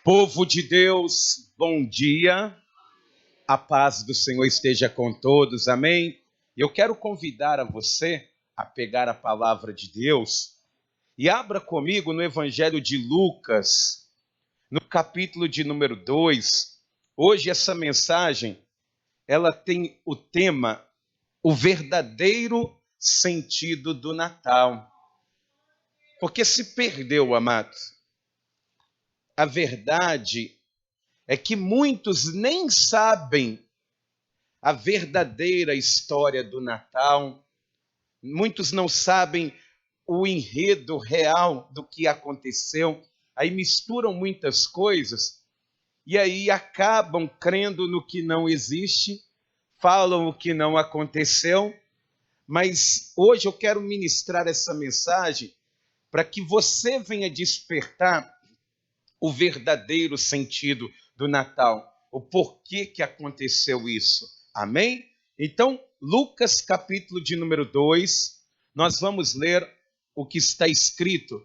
Povo de Deus, bom dia. A paz do Senhor esteja com todos, amém? Eu quero convidar a você a pegar a palavra de Deus e abra comigo no Evangelho de Lucas, no capítulo de número 2. Hoje essa mensagem, ela tem o tema, o verdadeiro sentido do Natal. Porque se perdeu, amados. A verdade é que muitos nem sabem a verdadeira história do Natal. Muitos não sabem o enredo real do que aconteceu. Aí misturam muitas coisas e aí acabam crendo no que não existe, falam o que não aconteceu. Mas hoje eu quero ministrar essa mensagem para que você venha despertar o verdadeiro sentido do Natal, o porquê que aconteceu isso. Amém? Então, Lucas capítulo de número 2, nós vamos ler o que está escrito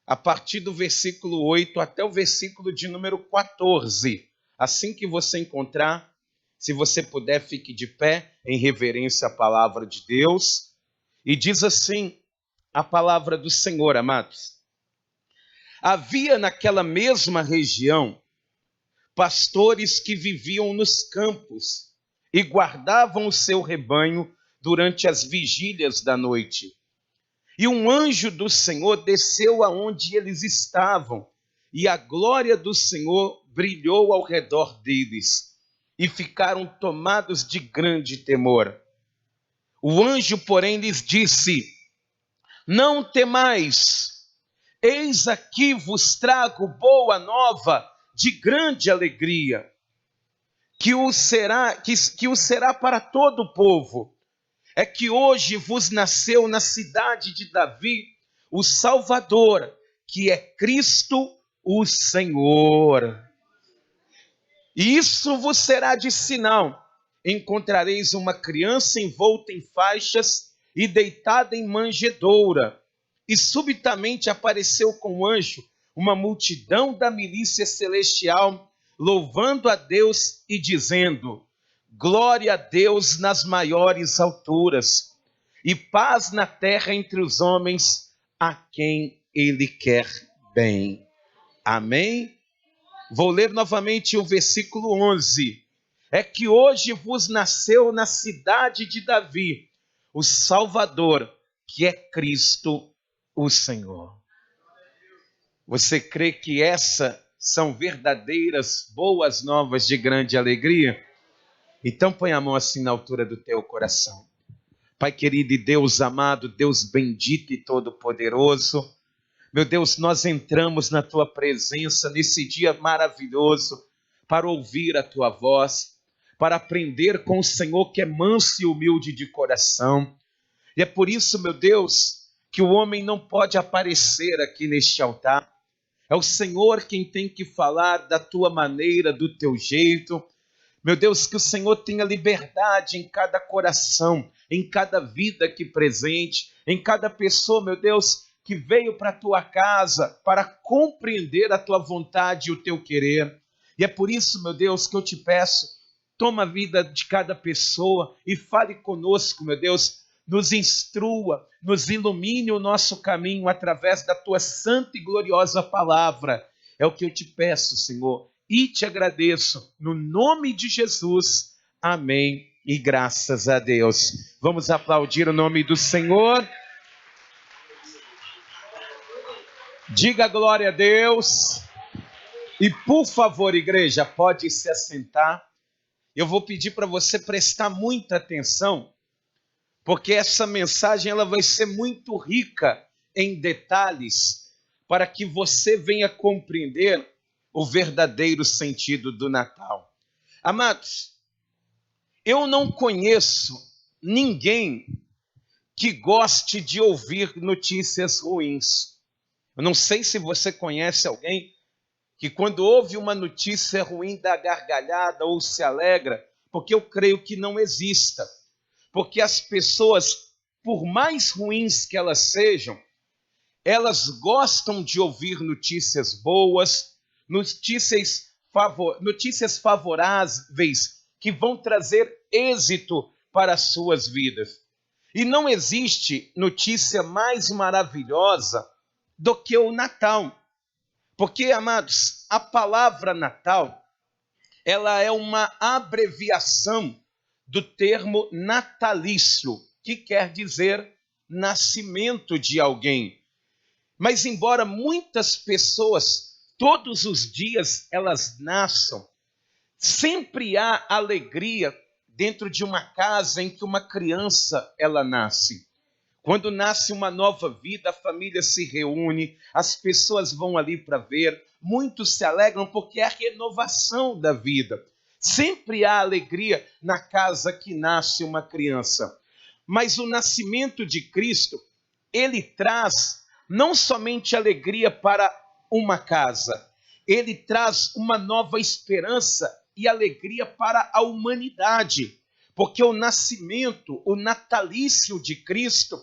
a partir do versículo 8 até o versículo de número 14. Assim que você encontrar, se você puder, fique de pé em reverência à palavra de Deus. E diz assim a palavra do Senhor, amados. Havia naquela mesma região pastores que viviam nos campos e guardavam o seu rebanho durante as vigílias da noite. E um anjo do Senhor desceu aonde eles estavam, e a glória do Senhor brilhou ao redor deles, e ficaram tomados de grande temor. O anjo, porém, lhes disse: não temais. Eis aqui vos trago boa nova de grande alegria, que o será para todo o povo. É que hoje vos nasceu na cidade de Davi o Salvador, que é Cristo o Senhor. E isso vos será de sinal: encontrareis uma criança envolta em faixas e deitada em manjedoura. E subitamente apareceu com o anjo uma multidão da milícia celestial, louvando a Deus e dizendo: glória a Deus nas maiores alturas, e paz na terra entre os homens a quem Ele quer bem. Amém? Vou ler novamente o versículo 11. É que hoje vos nasceu na cidade de Davi o Salvador, que é Cristo o Senhor. Você crê que essas são verdadeiras boas novas de grande alegria? Então põe a mão assim na altura do teu coração. Pai querido e Deus amado, Deus bendito e todo-poderoso, meu Deus, nós entramos na tua presença nesse dia maravilhoso para ouvir a tua voz, para aprender com o Senhor que é manso e humilde de coração. E é por isso, meu Deus, que o homem não pode aparecer aqui neste altar. É o Senhor quem tem que falar da tua maneira, do teu jeito. Meu Deus, que o Senhor tenha liberdade em cada coração, em cada vida aqui presente, em cada pessoa, meu Deus, que veio para a tua casa para compreender a tua vontade e o teu querer. E é por isso, meu Deus, que eu te peço, toma a vida de cada pessoa e fale conosco, meu Deus, nos instrua, nos ilumine o nosso caminho através da tua santa e gloriosa palavra. É o que eu te peço, Senhor, e te agradeço, no nome de Jesus. Amém e graças a Deus. Vamos aplaudir o nome do Senhor. Diga glória a Deus. E por favor, igreja, pode se assentar. Eu vou pedir para você prestar muita atenção, porque essa mensagem ela vai ser muito rica em detalhes para que você venha compreender o verdadeiro sentido do Natal. Amados, eu não conheço ninguém que goste de ouvir notícias ruins. Eu não sei se você conhece alguém que quando ouve uma notícia ruim dá gargalhada ou se alegra, porque eu creio que não exista. Porque as pessoas, por mais ruins que elas sejam, elas gostam de ouvir notícias boas, notícias favoráveis que vão trazer êxito para as suas vidas. E não existe notícia mais maravilhosa do que o Natal. Porque, amados, a palavra Natal, ela é uma abreviação do termo natalício, que quer dizer nascimento de alguém. Mas embora muitas pessoas, todos os dias, elas nasçam, sempre há alegria dentro de uma casa em que uma criança, ela nasce. Quando nasce uma nova vida, a família se reúne, as pessoas vão ali para ver, muitos se alegram porque é a renovação da vida. Sempre há alegria na casa que nasce uma criança. Mas o nascimento de Cristo, ele traz não somente alegria para uma casa, ele traz uma nova esperança e alegria para a humanidade. Porque o nascimento, o natalício de Cristo,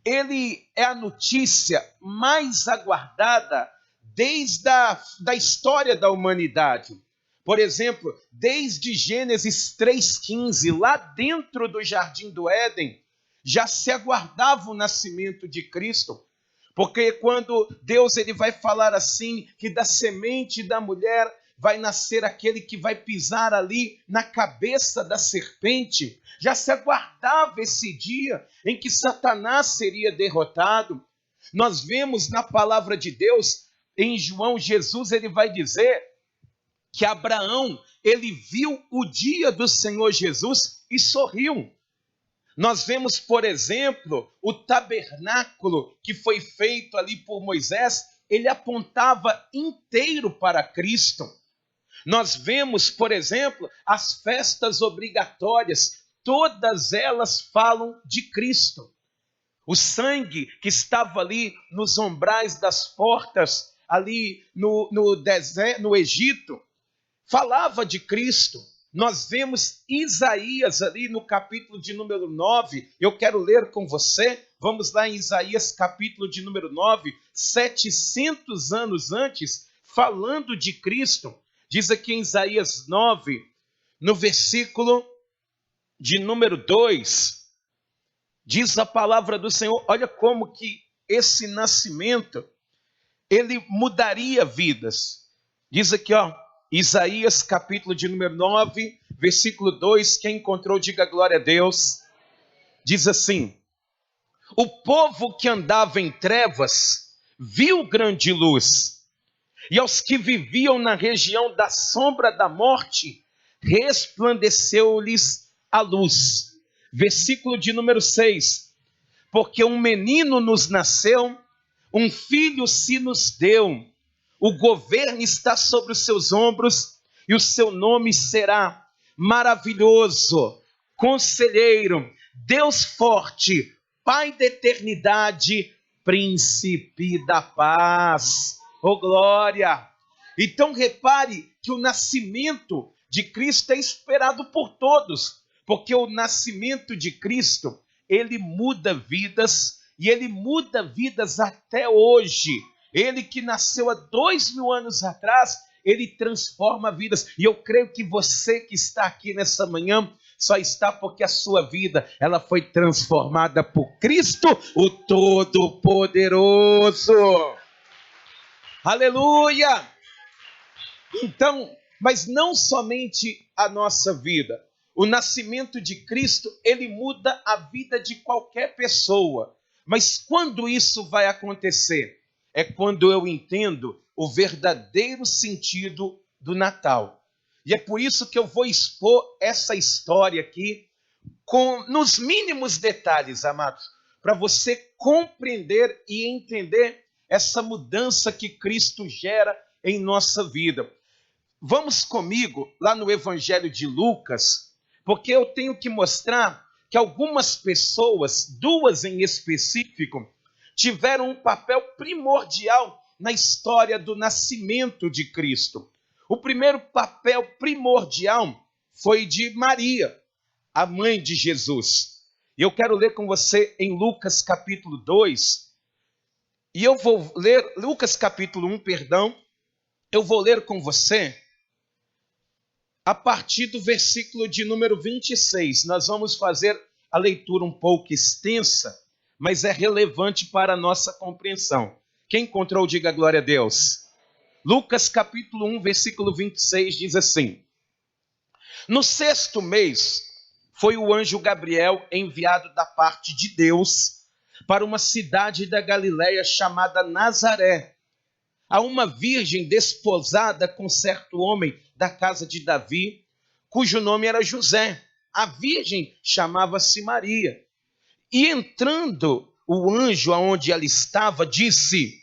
ele é a notícia mais aguardada desde a história da humanidade. Por exemplo, desde Gênesis 3,15, lá dentro do Jardim do Éden, já se aguardava o nascimento de Cristo. Porque quando Deus ele vai falar assim, que da semente da mulher vai nascer aquele que vai pisar ali na cabeça da serpente, já se aguardava esse dia em que Satanás seria derrotado. Nós vemos na palavra de Deus, em João, Jesus ele vai dizer que Abraão, ele viu o dia do Senhor Jesus e sorriu. Nós vemos, por exemplo, o tabernáculo que foi feito ali por Moisés, ele apontava inteiro para Cristo. Nós vemos, por exemplo, as festas obrigatórias, todas elas falam de Cristo. O sangue que estava ali nos umbrais das portas, ali no deserto, no Egito, falava de Cristo. Nós vemos Isaías ali no capítulo de número 9, eu quero ler com você, vamos lá em Isaías capítulo de número 9, 700 anos antes, falando de Cristo. Diz aqui em Isaías 9, no versículo de número 2, diz a palavra do Senhor, olha como que esse nascimento, ele mudaria vidas. Diz aqui, ó, Isaías capítulo de número 9, versículo 2, quem encontrou, diga glória a Deus. Diz assim: o povo que andava em trevas viu grande luz, e aos que viviam na região da sombra da morte, resplandeceu-lhes a luz. Versículo de número 6, porque um menino nos nasceu, um filho se nos deu, o governo está sobre os seus ombros, e o seu nome será Maravilhoso, Conselheiro, Deus Forte, Pai da Eternidade, Príncipe da Paz. Oh, glória! Então repare que o nascimento de Cristo é esperado por todos, porque o nascimento de Cristo, ele muda vidas, e ele muda vidas até hoje. Ele que nasceu há 2000 anos atrás, ele transforma vidas. E eu creio que você que está aqui nessa manhã, só está porque a sua vida, ela foi transformada por Cristo, o Todo-Poderoso. Aleluia! Então, mas não somente a nossa vida. O nascimento de Cristo, ele muda a vida de qualquer pessoa. Mas quando isso vai acontecer? É quando eu entendo o verdadeiro sentido do Natal. E é por isso que eu vou expor essa história aqui nos mínimos detalhes, amados, para você compreender e entender essa mudança que Cristo gera em nossa vida. Vamos comigo lá no Evangelho de Lucas, porque eu tenho que mostrar que algumas pessoas, duas em específico, tiveram um papel primordial na história do nascimento de Cristo. O primeiro papel primordial foi de Maria, a mãe de Jesus. E eu quero ler com você em Lucas capítulo 2, e eu vou ler Lucas capítulo 1, Eu vou ler com você a partir do versículo de número 26. Nós vamos fazer a leitura um pouco extensa, mas é relevante para a nossa compreensão. Quem encontrou, diga glória a Deus. Lucas capítulo 1, versículo 26 diz assim: No 6º mês foi o anjo Gabriel enviado da parte de Deus para uma cidade da Galiléia chamada Nazaré, a uma virgem desposada com certo homem da casa de Davi, cujo nome era José. A virgem chamava-se Maria. E entrando o anjo aonde ela estava, disse: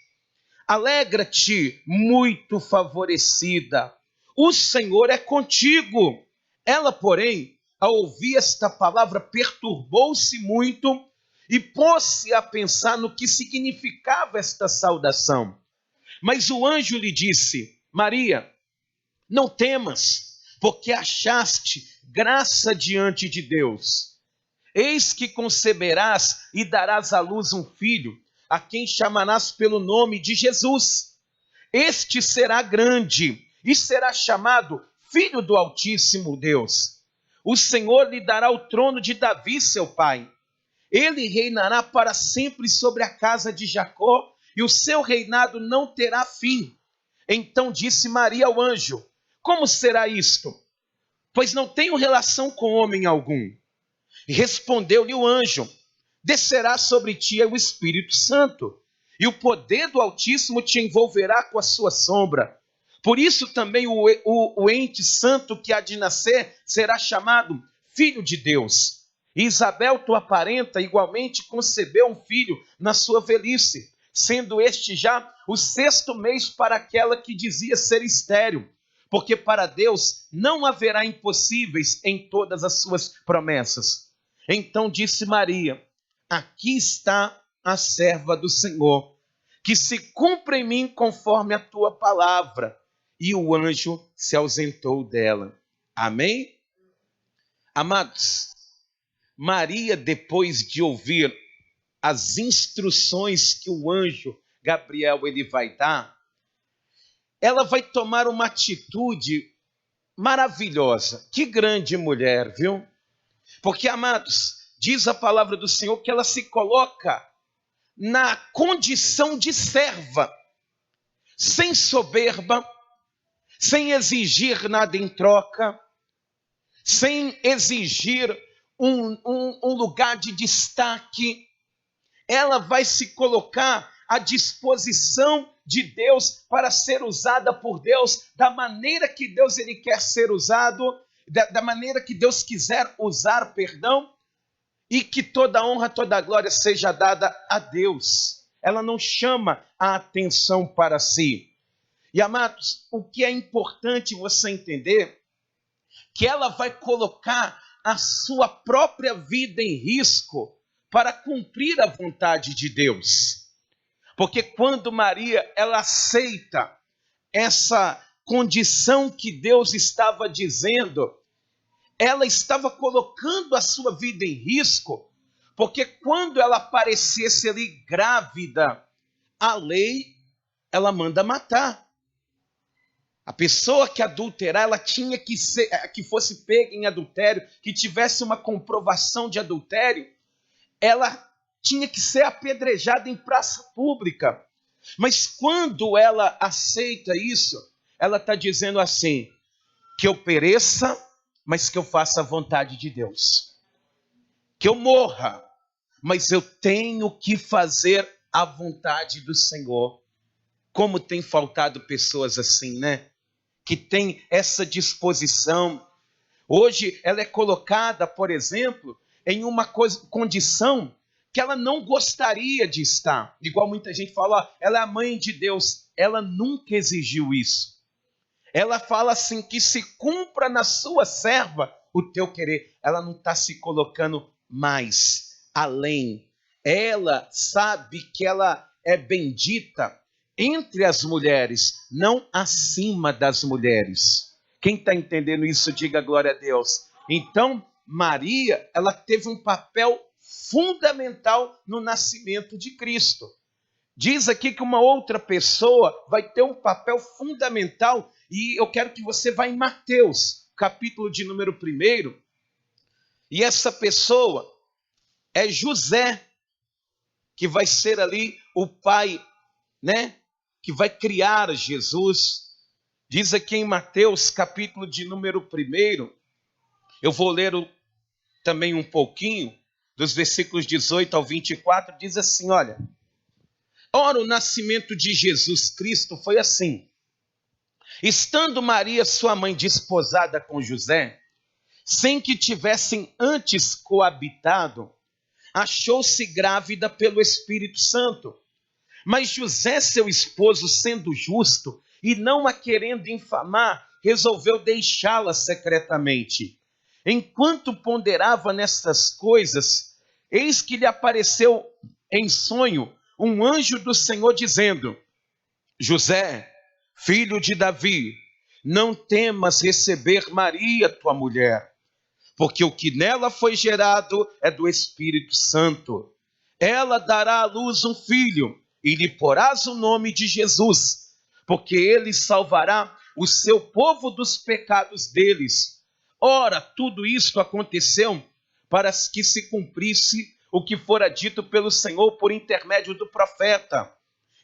Alegra-te, muito favorecida, o Senhor é contigo. Ela, porém, ao ouvir esta palavra, perturbou-se muito e pôs-se a pensar no que significava esta saudação. Mas o anjo lhe disse: Maria, não temas, porque achaste graça diante de Deus. Eis que conceberás e darás à luz um filho, a quem chamarás pelo nome de Jesus. Este será grande e será chamado Filho do Altíssimo Deus. O Senhor lhe dará o trono de Davi, seu pai. Ele reinará para sempre sobre a casa de Jacó, e o seu reinado não terá fim. Então disse Maria ao anjo: Como será isto? Pois não tenho relação com homem algum. E respondeu-lhe o anjo: Descerá sobre ti o Espírito Santo, e o poder do Altíssimo te envolverá com a sua sombra. Por isso também o ente santo que há de nascer será chamado Filho de Deus. E Isabel, tua parenta, igualmente concebeu um filho na sua velhice, sendo este já o 6º mês para aquela que dizia ser estéril, porque para Deus não haverá impossíveis em todas as suas promessas. Então disse Maria: Aqui está a serva do Senhor, que se cumpra em mim conforme a tua palavra. E o anjo se ausentou dela. Amém? Amados, Maria, depois de ouvir as instruções que o anjo Gabriel ele vai dar, ela vai tomar uma atitude maravilhosa. Que grande mulher, viu? Porque, amados, diz a palavra do Senhor que ela se coloca na condição de serva, sem soberba, sem exigir nada em troca, sem exigir um lugar de destaque. Ela vai se colocar à disposição de Deus para ser usada por Deus da maneira que Deus ele quer ser usado, da maneira que Deus quiser usar, e que toda honra, toda glória seja dada a Deus. Ela não chama a atenção para si. E, amados, o que é importante você entender, que ela vai colocar a sua própria vida em risco para cumprir a vontade de Deus. Porque quando Maria ela aceita essa condição que Deus estava dizendo, ela estava colocando a sua vida em risco, porque quando ela aparecesse ali grávida, a lei ela manda matar. A pessoa que adulterar, ela tinha que fosse pega em adultério, que tivesse uma comprovação de adultério, ela tinha que ser apedrejada em praça pública. Mas quando ela aceita isso, ela está dizendo assim: que eu pereça, mas que eu faça a vontade de Deus. Que eu morra, mas eu tenho que fazer a vontade do Senhor. Como tem faltado pessoas assim, né? Que tem essa disposição. Hoje ela é colocada, por exemplo, em uma condição que ela não gostaria de estar. Igual muita gente fala, ela é a mãe de Deus. Ela nunca exigiu isso. Ela fala assim, que se cumpra na sua serva o teu querer. Ela não está se colocando mais além. Ela sabe que ela é bendita entre as mulheres, não acima das mulheres. Quem está entendendo isso, diga glória a Deus. Então, Maria, ela teve um papel fundamental no nascimento de Cristo. Diz aqui que uma outra pessoa vai ter um papel fundamental, e eu quero que você vá em Mateus, capítulo de número 1, e essa pessoa é José, que vai ser ali o pai, né, que vai criar Jesus. Diz aqui em Mateus, capítulo de número 1, eu vou ler também um pouquinho, dos versículos 18 ao 24, diz assim, olha: ora, o nascimento de Jesus Cristo foi assim. Estando Maria, sua mãe, desposada com José, sem que tivessem antes coabitado, achou-se grávida pelo Espírito Santo. Mas José, seu esposo, sendo justo e não a querendo infamar, resolveu deixá-la secretamente. Enquanto ponderava nestas coisas, eis que lhe apareceu em sonho um anjo do Senhor dizendo: José, filho de Davi, não temas receber Maria, tua mulher, porque o que nela foi gerado é do Espírito Santo. Ela dará à luz um filho, e lhe porás o nome de Jesus, porque ele salvará o seu povo dos pecados deles. Ora, tudo isto aconteceu para que se cumprisse o que fora dito pelo Senhor por intermédio do profeta.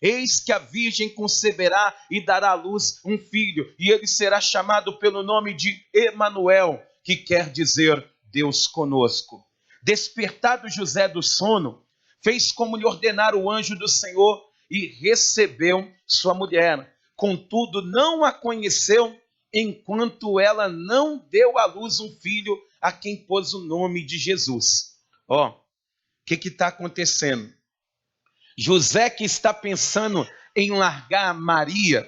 Eis que a virgem conceberá e dará à luz um filho, e ele será chamado pelo nome de Emanuel, que quer dizer Deus conosco. Despertado José do sono, fez como lhe ordenara o anjo do Senhor e recebeu sua mulher. Contudo, não a conheceu enquanto ela não deu à luz um filho, a quem pôs o nome de Jesus. Ó, o que está acontecendo? José, que está pensando em largar Maria,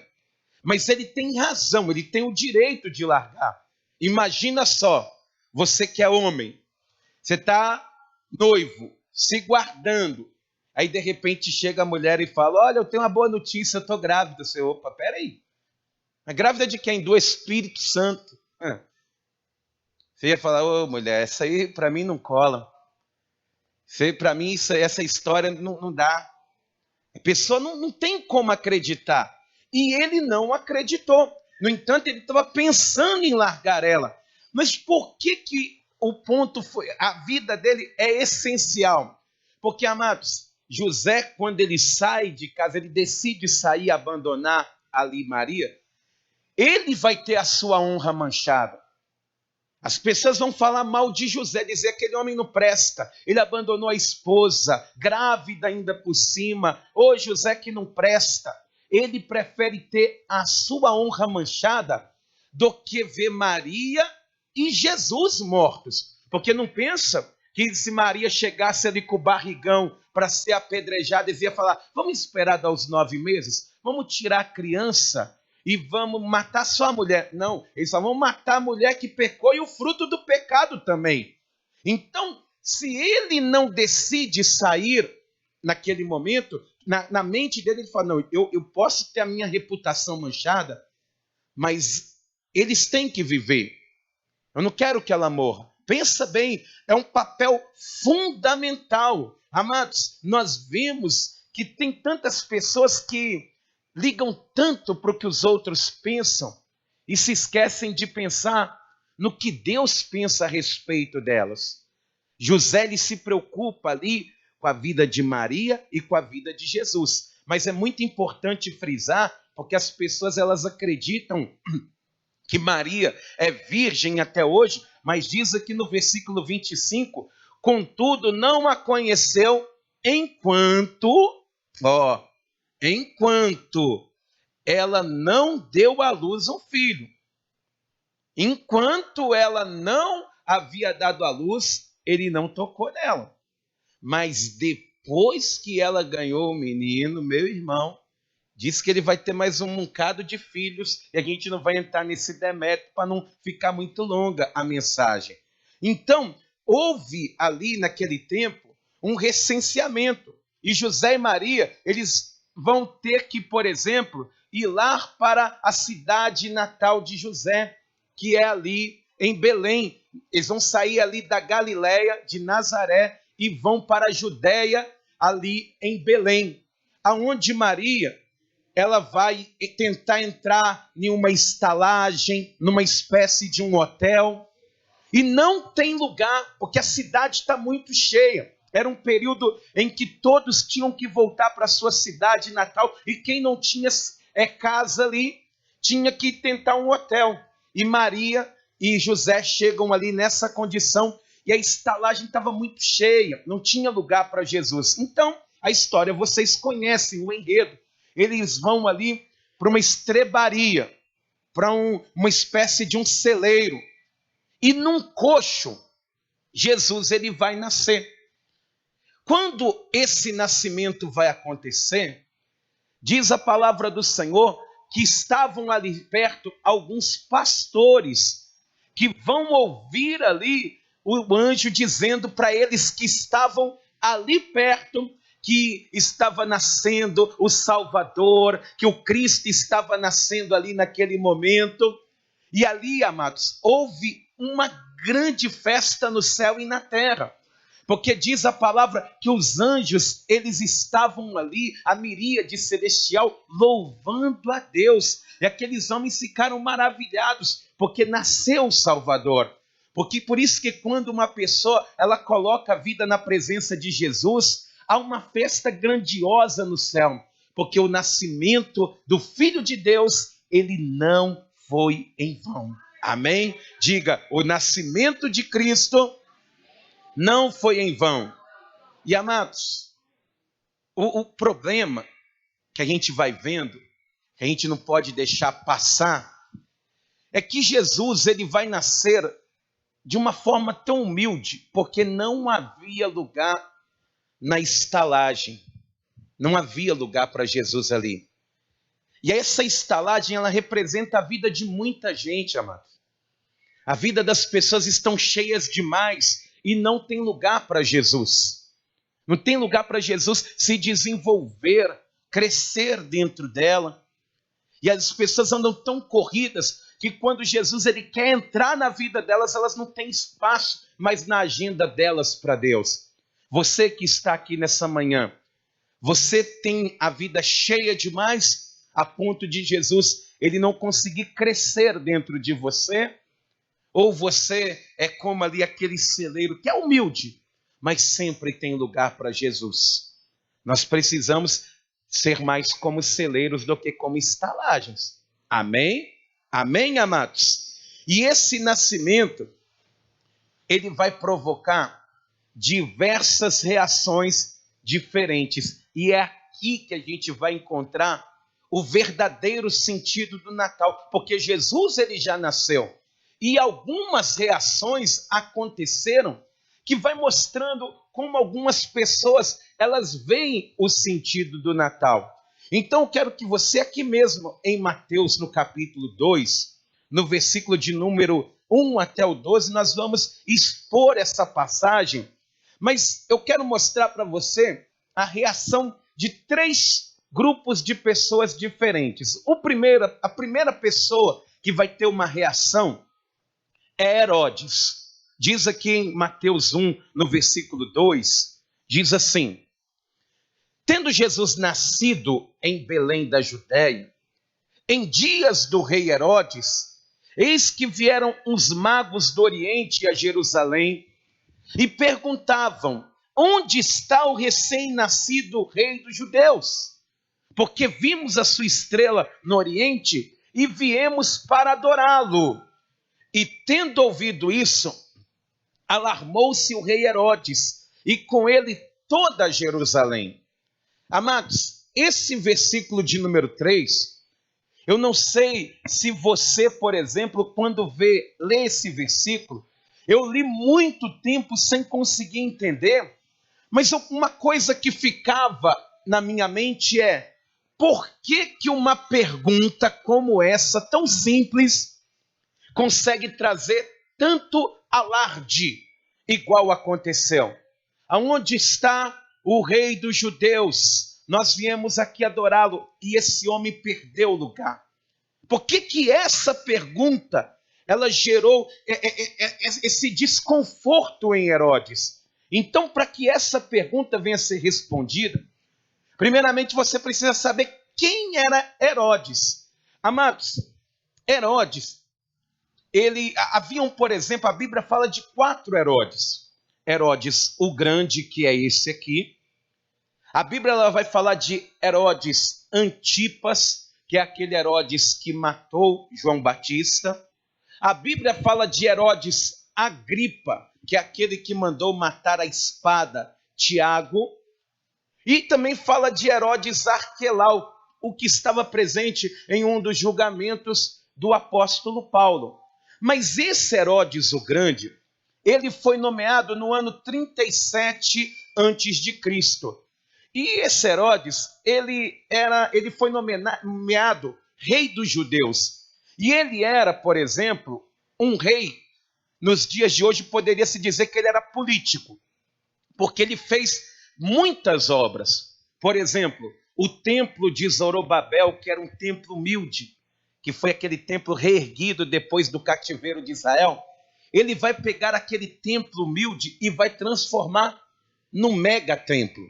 mas ele tem razão, ele tem o direito de largar. Imagina só, você que é homem, você está noivo, se guardando, aí de repente chega a mulher e fala: olha, eu tenho uma boa notícia, eu estou grávida. Você, opa, peraí, mas grávida de quem? Do Espírito Santo. Você ia falar: ô mulher, essa aí para mim não cola. Para mim essa história não dá. A pessoa não tem como acreditar. E ele não acreditou. No entanto, ele estava pensando em largar ela. Mas por que o ponto foi? A vida dele é essencial. Porque, amados, José, quando ele sai de casa, ele decide sair e abandonar ali Maria, ele vai ter a sua honra manchada. As pessoas vão falar mal de José, dizer que aquele homem não presta, ele abandonou a esposa, grávida ainda por cima. Ô José que não presta. Ele prefere ter a sua honra manchada do que ver Maria e Jesus mortos. Porque não pensa que se Maria chegasse ali com o barrigão para ser apedrejada, eles iam falar: vamos esperar dar os 9 meses, vamos tirar a criança e vamos matar só a mulher. Não, eles só vão matar a mulher que pecou e o fruto do pecado também. Então, se ele não decide sair naquele momento, na mente dele, ele fala: não, eu posso ter a minha reputação manchada, mas eles têm que viver. Eu não quero que ela morra. Pensa bem, é um papel fundamental. Amados, nós vemos que tem tantas pessoas que ligam tanto para o que os outros pensam e se esquecem de pensar no que Deus pensa a respeito delas. José ele se preocupa ali com a vida de Maria e com a vida de Jesus. Mas é muito importante frisar, porque as pessoas elas acreditam que Maria é virgem até hoje, mas diz aqui no versículo 25, contudo não a conheceu enquanto ela não deu à luz um filho. Enquanto ela não havia dado à luz, ele não tocou nela. Mas depois que ela ganhou o menino, meu irmão, diz que ele vai ter mais um bocado de filhos, e a gente não vai entrar nesse demérito para não ficar muito longa a mensagem. Então, houve ali naquele tempo um recenseamento, e José e Maria, eles vão ter que, por exemplo, ir lá para a cidade natal de José, que é ali em Belém. Eles vão sair ali da Galileia, de Nazaré, e vão para a Judéia, ali em Belém. aonde Maria, ela vai tentar entrar em uma estalagem, numa espécie de um hotel, e não tem lugar, porque a cidade está muito cheia. Era um período em que todos tinham que voltar para a sua cidade natal, e quem não tinha casa ali, tinha que tentar um hotel. E Maria e José chegam ali nessa condição, e a estalagem estava muito cheia, não tinha lugar para Jesus. Então, a história vocês conhecem, o enredo. Eles vão ali para uma estrebaria, para uma espécie de um celeiro. E num coxo, Jesus ele vai nascer. Quando esse nascimento vai acontecer, diz a palavra do Senhor que estavam ali perto alguns pastores que vão ouvir ali o anjo dizendo para eles que estavam ali perto que estava nascendo o Salvador, que o Cristo estava nascendo ali naquele momento. E ali, amados, houve uma grande festa no céu e na terra. Porque diz a palavra que os anjos, eles estavam ali, a miríade celestial, louvando a Deus. E aqueles homens ficaram maravilhados, porque nasceu o Salvador. Porque por isso que quando uma pessoa, ela coloca a vida na presença de Jesus, há uma festa grandiosa no céu. Porque o nascimento do Filho de Deus, ele não foi em vão. Amém? Diga, o nascimento de Cristo não foi em vão. E amados, o problema que a gente vai vendo, que a gente não pode deixar passar, é que Jesus ele vai nascer de uma forma tão humilde, porque não havia lugar na estalagem. Não havia lugar para Jesus ali. E essa estalagem, ela representa a vida de muita gente, amados. A vida das pessoas estão cheias demais e não tem lugar para Jesus. Não tem lugar para Jesus se desenvolver, crescer dentro dela. E as pessoas andam tão corridas que quando Jesus ele quer entrar na vida delas, elas não têm espaço mais na agenda delas para Deus. Você que está aqui nessa manhã, você tem a vida cheia demais a ponto de Jesus ele não conseguir crescer dentro de você? Ou você é como ali aquele celeiro que é humilde, mas sempre tem lugar para Jesus? Nós precisamos ser mais como celeiros do que como estalagens. Amém? Amém, amados? E esse nascimento, ele vai provocar diversas reações diferentes. E é aqui que a gente vai encontrar o verdadeiro sentido do Natal. Porque Jesus, ele já nasceu. E algumas reações aconteceram que vai mostrando como algumas pessoas, elas veem o sentido do Natal. Então, eu quero que você aqui mesmo, em Mateus, no capítulo 2, no versículo de número 1 até o 12, nós vamos expor essa passagem, mas eu quero mostrar para você a reação de 3 grupos de pessoas diferentes. A primeira pessoa que vai ter uma reação é Herodes. Diz aqui em Mateus 1, no versículo 2, diz assim: tendo Jesus nascido em Belém da Judéia, em dias do rei Herodes, eis que vieram uns magos do Oriente a Jerusalém e perguntavam: onde está o recém-nascido rei dos judeus? Porque vimos a sua estrela no Oriente e viemos para adorá-lo. E tendo ouvido isso, alarmou-se o rei Herodes e com ele toda Jerusalém. Amados, esse versículo de número 3, eu não sei se você, por exemplo, quando lê esse versículo, eu li muito tempo sem conseguir entender, mas uma coisa que ficava na minha mente é: por que uma pergunta como essa, tão simples, consegue trazer tanto alarde, igual aconteceu? Aonde está o rei dos judeus? Nós viemos aqui adorá-lo e esse homem perdeu o lugar. Por que essa pergunta, ela gerou esse desconforto em Herodes? Então, para que essa pergunta venha a ser respondida, Primeiramente, você precisa saber quem era Herodes. Amados, Herodes, haviam, por exemplo, a Bíblia fala de 4 Herodes. Herodes o Grande, que é esse aqui. A Bíblia ela vai falar de Herodes Antipas, que é aquele Herodes que matou João Batista. A Bíblia fala de Herodes Agripa, que é aquele que mandou matar a espada Tiago. E também fala de Herodes Arquelau, o que estava presente em um dos julgamentos do apóstolo Paulo. Mas esse Herodes o Grande, ele foi nomeado no ano 37 antes de Cristo. E esse Herodes, ele foi nomeado rei dos judeus. E ele era, por exemplo, um rei, nos dias de hoje poderia se dizer que ele era político, porque ele fez muitas obras. Por exemplo, o templo de Zorobabel, que era um templo humilde, que foi aquele templo reerguido depois do cativeiro de Israel, ele vai pegar aquele templo humilde e vai transformar num mega templo.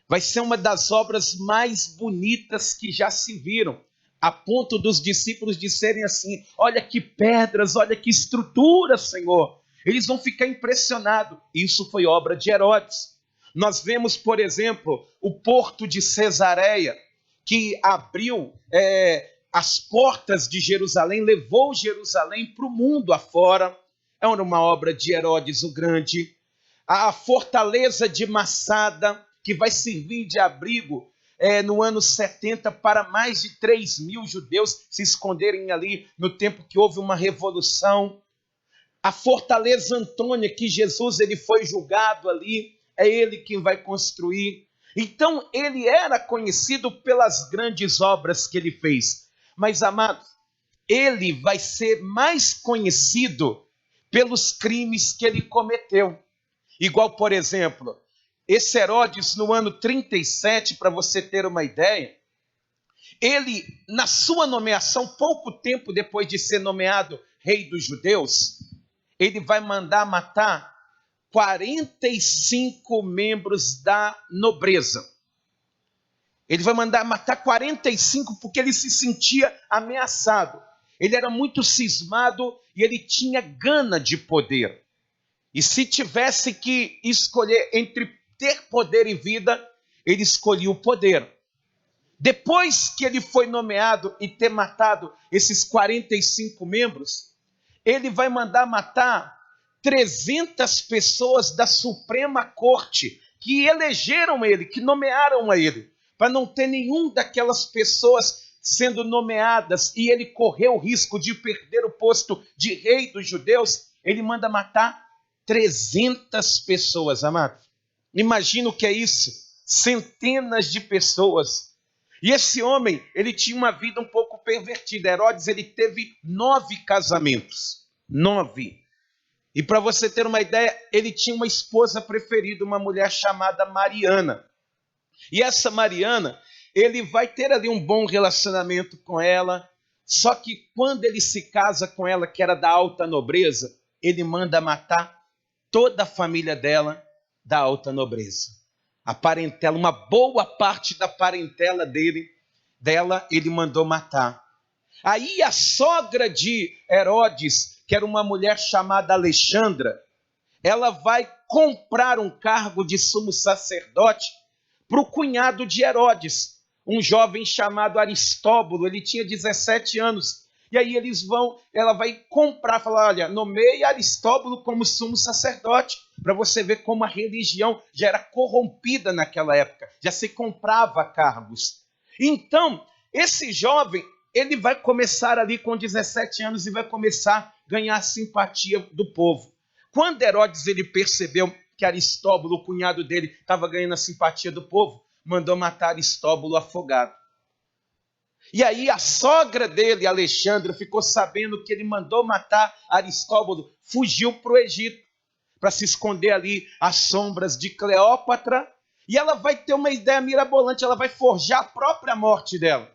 Vai ser uma das obras mais bonitas que já se viram, a ponto dos discípulos disserem assim: olha que pedras, olha que estrutura, Senhor. Eles vão ficar impressionados. Isso foi obra de Herodes. Nós vemos, por exemplo, o porto de Cesareia, que abriu as portas de Jerusalém, levou Jerusalém para o mundo afora. Era uma obra de Herodes o Grande. A fortaleza de Massada, que vai servir de abrigo no ano 70 para mais de 3.000 judeus se esconderem ali no tempo que houve uma revolução. A fortaleza Antônia, que Jesus ele foi julgado ali, é ele quem vai construir. Então ele era conhecido pelas grandes obras que ele fez. Mas, amados, ele vai ser mais conhecido pelos crimes que ele cometeu. Igual, por exemplo, esse Herodes, no ano 37, para você ter uma ideia, ele, na sua nomeação, pouco tempo depois de ser nomeado rei dos judeus, ele vai mandar matar 45 membros da nobreza. Ele vai mandar matar 45 porque ele se sentia ameaçado. Ele era muito cismado e ele tinha gana de poder. E se tivesse que escolher entre ter poder e vida, ele escolhia o poder. Depois que ele foi nomeado e ter matado esses 45 membros, ele vai mandar matar 300 pessoas da Suprema Corte que elegeram ele, que nomearam a ele, para não ter nenhum daquelas pessoas sendo nomeadas e ele correr o risco de perder o posto de rei dos judeus. Ele manda matar 300 pessoas, amado. Imagina o que é isso, centenas de pessoas. E esse homem, ele tinha uma vida um pouco pervertida. Herodes, ele teve 9 casamentos. 9. E para você ter uma ideia, ele tinha uma esposa preferida, uma mulher chamada Mariana. E essa Mariana, ele vai ter ali um bom relacionamento com ela, só que quando ele se casa com ela, que era da alta nobreza, ele manda matar toda a família dela da alta nobreza. A parentela, uma boa parte da parentela dela, ele mandou matar. Aí a sogra de Herodes, que era uma mulher chamada Alexandra, ela vai comprar um cargo de sumo sacerdote para o cunhado de Herodes, um jovem chamado Aristóbulo. Ele tinha 17 anos. E aí ela vai comprar, falar: olha, nomeie Aristóbulo como sumo sacerdote, para você ver como a religião já era corrompida naquela época, já se comprava cargos. Então, esse jovem, ele vai começar ali com 17 anos e vai começar a ganhar a simpatia do povo. Quando Herodes ele percebeu que Aristóbulo, o cunhado dele, estava ganhando a simpatia do povo, mandou matar Aristóbulo afogado. E aí a sogra dele, Alexandra, ficou sabendo que ele mandou matar Aristóbulo, fugiu para o Egito, para se esconder ali às sombras de Cleópatra, e ela vai ter uma ideia mirabolante, ela vai forjar a própria morte dela.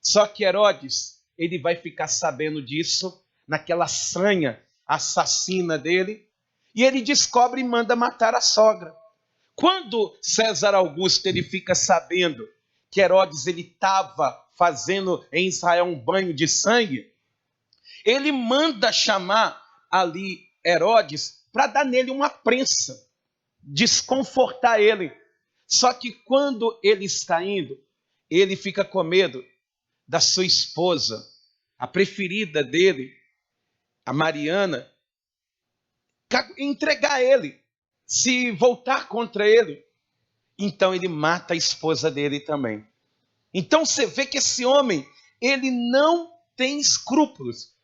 Só que Herodes, ele vai ficar sabendo disso, naquela sanha assassina dele, e ele descobre e manda matar a sogra. Quando César Augusto ele fica sabendo que Herodes ele estava fazendo em Israel um banho de sangue, ele manda chamar ali Herodes para dar nele uma prensa, desconfortar ele. Só que quando ele está indo, ele fica com medo da sua esposa, a preferida dele, a Mariana, entregar ele, se voltar contra ele. Então ele mata a esposa dele também. Então você vê que esse homem, ele não tem escrúpulos.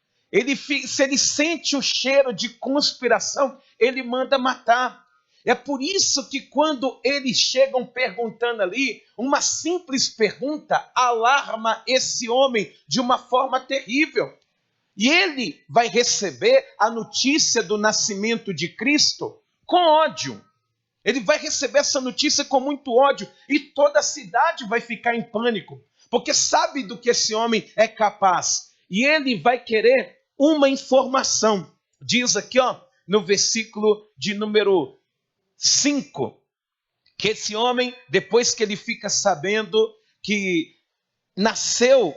Se ele sente o cheiro de conspiração, ele manda matar. É por isso que quando eles chegam perguntando ali, uma simples pergunta alarma esse homem de uma forma terrível. E ele vai receber a notícia do nascimento de Cristo com ódio. Ele vai receber essa notícia com muito ódio e toda a cidade vai ficar em pânico, porque sabe do que esse homem é capaz. E ele vai querer uma informação. Diz aqui, no versículo de número 5, que esse homem, depois que ele fica sabendo que nasceu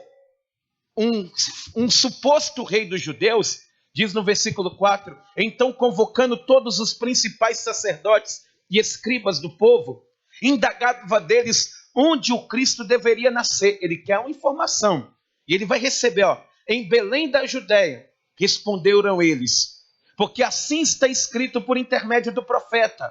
um suposto rei dos judeus, diz no versículo 4, então convocando todos os principais sacerdotes e escribas do povo, indagava deles onde o Cristo deveria nascer. Ele quer uma informação, e ele vai receber, em Belém da Judéia. Responderam eles, porque assim está escrito por intermédio do profeta.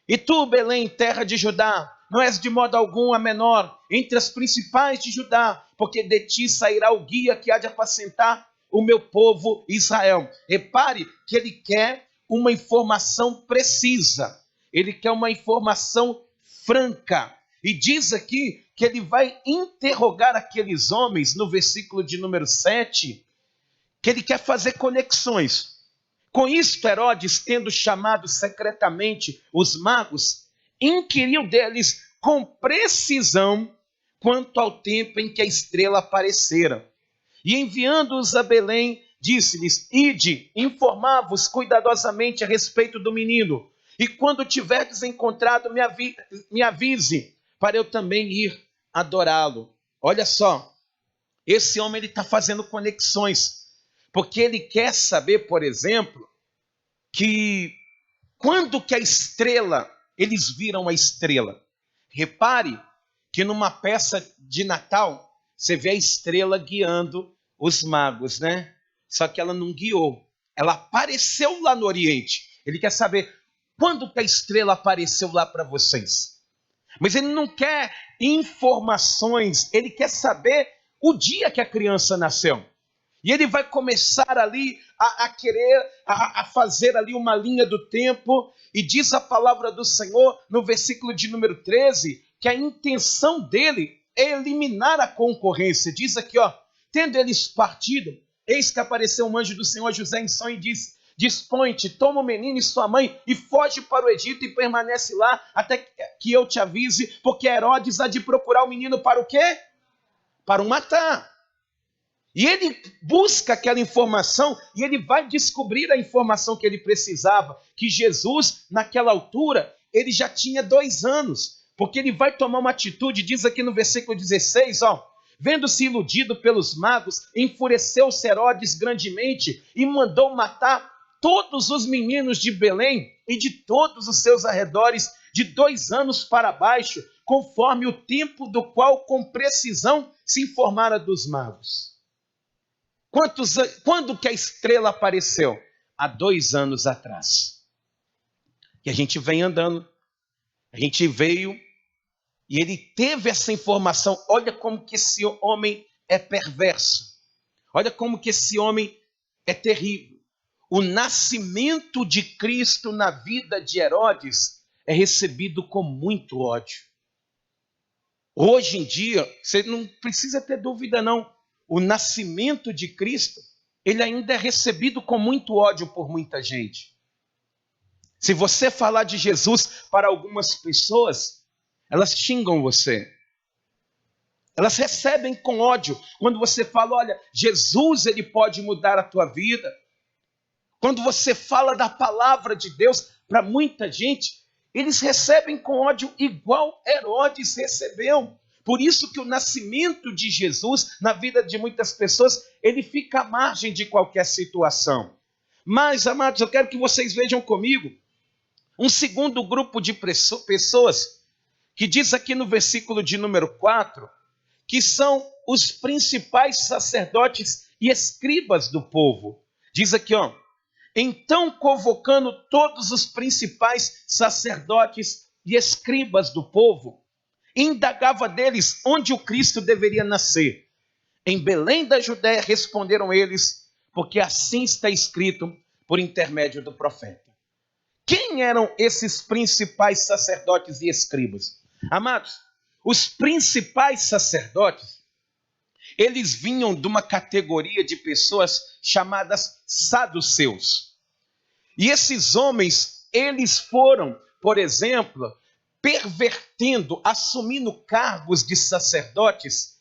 E tu, Belém, terra de Judá, não és de modo algum a menor entre as principais de Judá, porque de ti sairá o guia que há de apacentar o meu povo Israel. Repare que ele quer uma informação precisa, ele quer uma informação franca. E diz aqui que ele vai interrogar aqueles homens, no versículo de número 7, que ele quer fazer conexões. Com isto, Herodes, tendo chamado secretamente os magos, inquiriu deles com precisão quanto ao tempo em que a estrela aparecera. E enviando-os a Belém, disse-lhes: ide, informar-vos cuidadosamente a respeito do menino, e quando tiverdes encontrado, me avise, para eu também ir adorá-lo. Olha só, esse homem ele está fazendo conexões, porque ele quer saber, por exemplo, que quando que a estrela, eles viram a estrela. Repare que numa peça de Natal, você vê a estrela guiando os magos, né? Só que ela não guiou, ela apareceu lá no Oriente. Ele quer saber quando que a estrela apareceu lá para vocês. Mas ele não quer informações, ele quer saber o dia que a criança nasceu. E ele vai começar ali a querer fazer ali uma linha do tempo. E diz a palavra do Senhor no versículo de número 13, que a intenção dele é eliminar a concorrência. Diz aqui, tendo eles partido, eis que apareceu um anjo do Senhor a José em sonho e disse: dispõe-te, toma o menino e sua mãe e foge para o Egito e permanece lá até que eu te avise, porque Herodes há de procurar o menino para o quê? Para o matar. E ele busca aquela informação e ele vai descobrir a informação que ele precisava, que Jesus, naquela altura, ele já tinha 2 anos, porque ele vai tomar uma atitude, diz aqui no versículo 16, vendo-se iludido pelos magos, enfureceu-se Herodes grandemente e mandou matar todos os meninos de Belém e de todos os seus arredores, de 2 anos para baixo, conforme o tempo do qual com precisão se informara dos magos. Quando que a estrela apareceu? Há 2 anos atrás. E a gente vem andando, a gente veio e ele teve essa informação. Olha como que esse homem é perverso. Olha como que esse homem é terrível. O nascimento de Cristo na vida de Herodes é recebido com muito ódio. Hoje em dia, você não precisa ter dúvida não, o nascimento de Cristo, ele ainda é recebido com muito ódio por muita gente. Se você falar de Jesus para algumas pessoas, elas xingam você. Elas recebem com ódio quando você fala, olha, Jesus ele pode mudar a tua vida. Quando você fala da palavra de Deus para muita gente, eles recebem com ódio igual Herodes recebeu. Por isso que o nascimento de Jesus, na vida de muitas pessoas, ele fica à margem de qualquer situação. Mas, amados, eu quero que vocês vejam comigo um segundo grupo de pessoas, que diz aqui no versículo de número 4, que são os principais sacerdotes e escribas do povo. Diz aqui, ó, então convocando todos os principais sacerdotes e escribas do povo, indagava deles onde o Cristo deveria nascer. Em Belém da Judéia, responderam eles, porque assim está escrito por intermédio do profeta. Quem eram esses principais sacerdotes e escribas? Amados, os principais sacerdotes, eles vinham de uma categoria de pessoas chamadas saduceus. E esses homens, eles foram, por exemplo, pervertendo, assumindo cargos de sacerdotes,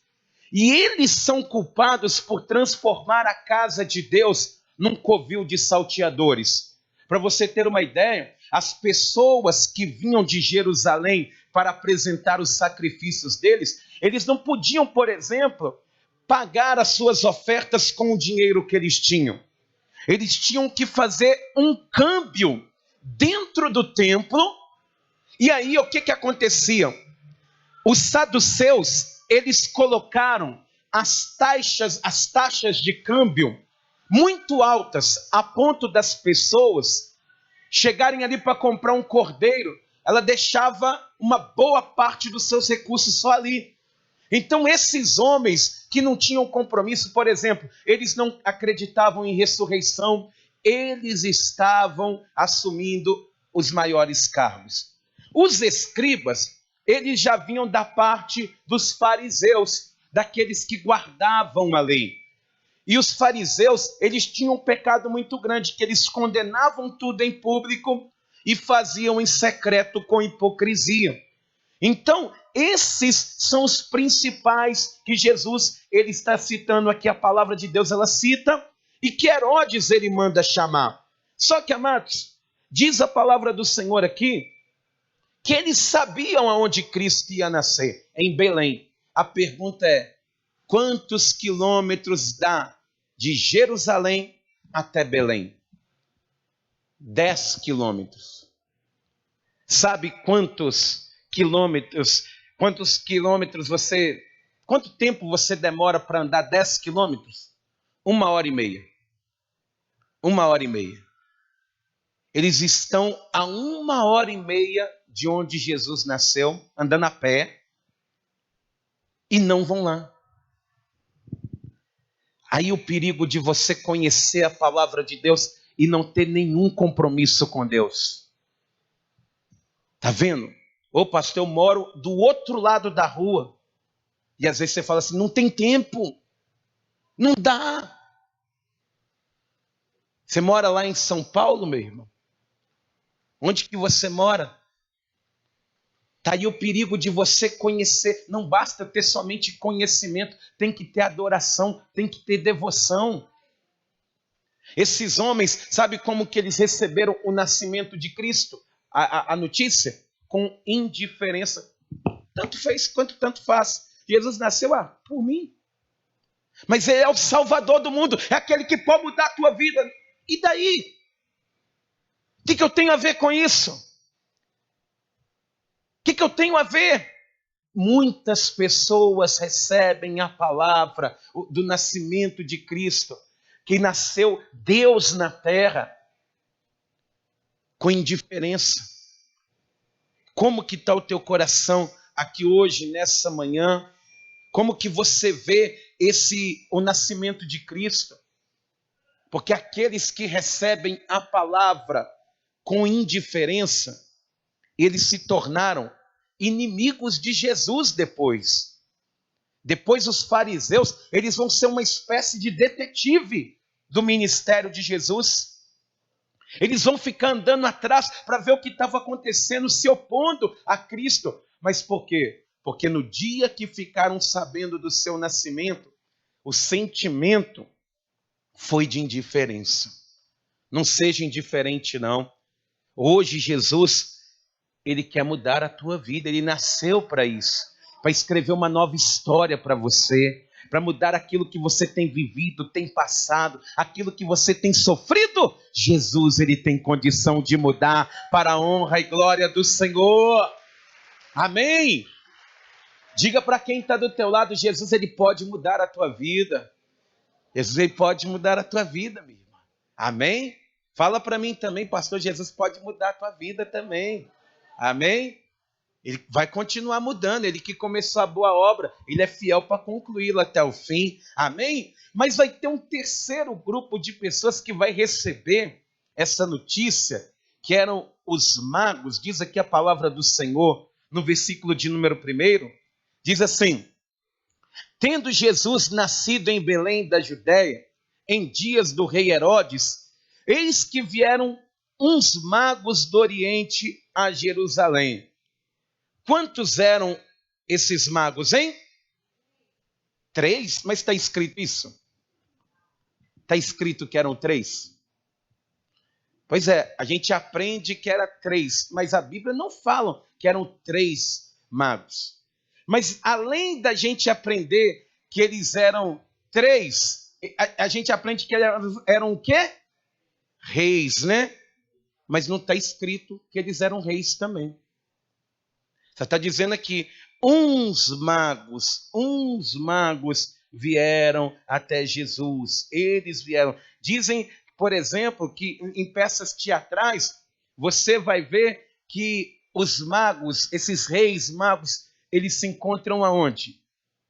e eles são culpados por transformar a casa de Deus num covil de salteadores. Para você ter uma ideia, as pessoas que vinham de Jerusalém para apresentar os sacrifícios deles, eles não podiam, por exemplo, pagar as suas ofertas com o dinheiro que eles tinham. Eles tinham que fazer um câmbio dentro do templo. E aí, o que acontecia? Os saduceus, eles colocaram as taxas de câmbio muito altas, a ponto das pessoas chegarem ali para comprar um cordeiro, ela deixava uma boa parte dos seus recursos só ali. Então, esses homens que não tinham compromisso, por exemplo, eles não acreditavam em ressurreição, eles estavam assumindo os maiores cargos. Os escribas, eles já vinham da parte dos fariseus, daqueles que guardavam a lei. E os fariseus, eles tinham um pecado muito grande, que eles condenavam tudo em público e faziam em secreto com hipocrisia. Então, esses são os principais que Jesus, ele está citando aqui, a palavra de Deus, ela cita, e que Herodes ele manda chamar. Só que, amados, diz a palavra do Senhor aqui, que eles sabiam aonde Cristo ia nascer, em Belém. A pergunta é, quantos quilômetros dá de Jerusalém até Belém? 10 quilômetros. Sabe quanto tempo você demora para andar 10 quilômetros? 1h30. 1h30. Eles estão a 1h30 de onde Jesus nasceu, andando a pé, e não vão lá. Aí o perigo de você conhecer a palavra de Deus e não ter nenhum compromisso com Deus. Tá vendo? Ô pastor, eu moro do outro lado da rua. E às vezes você fala assim, não tem tempo. Não dá. Você mora lá em São Paulo, meu irmão? Onde que você mora? Está aí o perigo de você conhecer. Não basta ter somente conhecimento, tem que ter adoração, tem que ter devoção. Esses homens, sabe como que eles receberam o nascimento de Cristo? A notícia? Com indiferença. Tanto fez quanto tanto faz. Jesus nasceu, por mim. Mas ele é o Salvador do mundo, é aquele que pode mudar a tua vida. E daí? O que eu tenho a ver com isso? O que eu tenho a ver? Muitas pessoas recebem a palavra do nascimento de Cristo, que nasceu Deus na terra, com indiferença. Como que está o teu coração aqui hoje, nessa manhã? Como que você vê o nascimento de Cristo? Porque aqueles que recebem a palavra com indiferença, eles se tornaram inimigos de Jesus depois. Depois os fariseus, eles vão ser uma espécie de detetive do ministério de Jesus. Eles vão ficar andando atrás para ver o que estava acontecendo, se opondo a Cristo. Mas por quê? Porque no dia que ficaram sabendo do seu nascimento, o sentimento foi de indiferença. Não seja indiferente, não. Hoje Jesus, Ele quer mudar a tua vida, ele nasceu para isso, para escrever uma nova história para você, para mudar aquilo que você tem vivido, tem passado, aquilo que você tem sofrido. Jesus, ele tem condição de mudar para a honra e glória do Senhor. Amém? Diga para quem está do teu lado, Jesus, ele pode mudar a tua vida. Jesus, ele pode mudar a tua vida, minha irmã. Amém? Fala para mim também, pastor, Jesus pode mudar a tua vida também. Amém? Ele vai continuar mudando, ele que começou a boa obra, ele é fiel para concluí-la até o fim. Amém? Mas vai ter um terceiro grupo de pessoas que vai receber essa notícia, que eram os magos. Diz aqui a palavra do Senhor, no versículo de número 1, diz assim: tendo Jesus nascido em Belém da Judéia, em dias do rei Herodes, eis que vieram uns magos do Oriente a Jerusalém. Quantos eram esses magos, hein? 3? Mas está escrito isso? Está escrito que eram 3? Pois é, a gente aprende que era 3, mas a Bíblia não fala que eram 3 magos. Mas além da gente aprender que eles eram 3, a gente aprende que eram o quê? Reis, né? Mas não está escrito que eles eram reis também. Você está dizendo aqui, uns magos vieram até Jesus. Eles vieram. Dizem, por exemplo, que em peças teatrais, você vai ver que os magos, esses reis magos, eles se encontram aonde?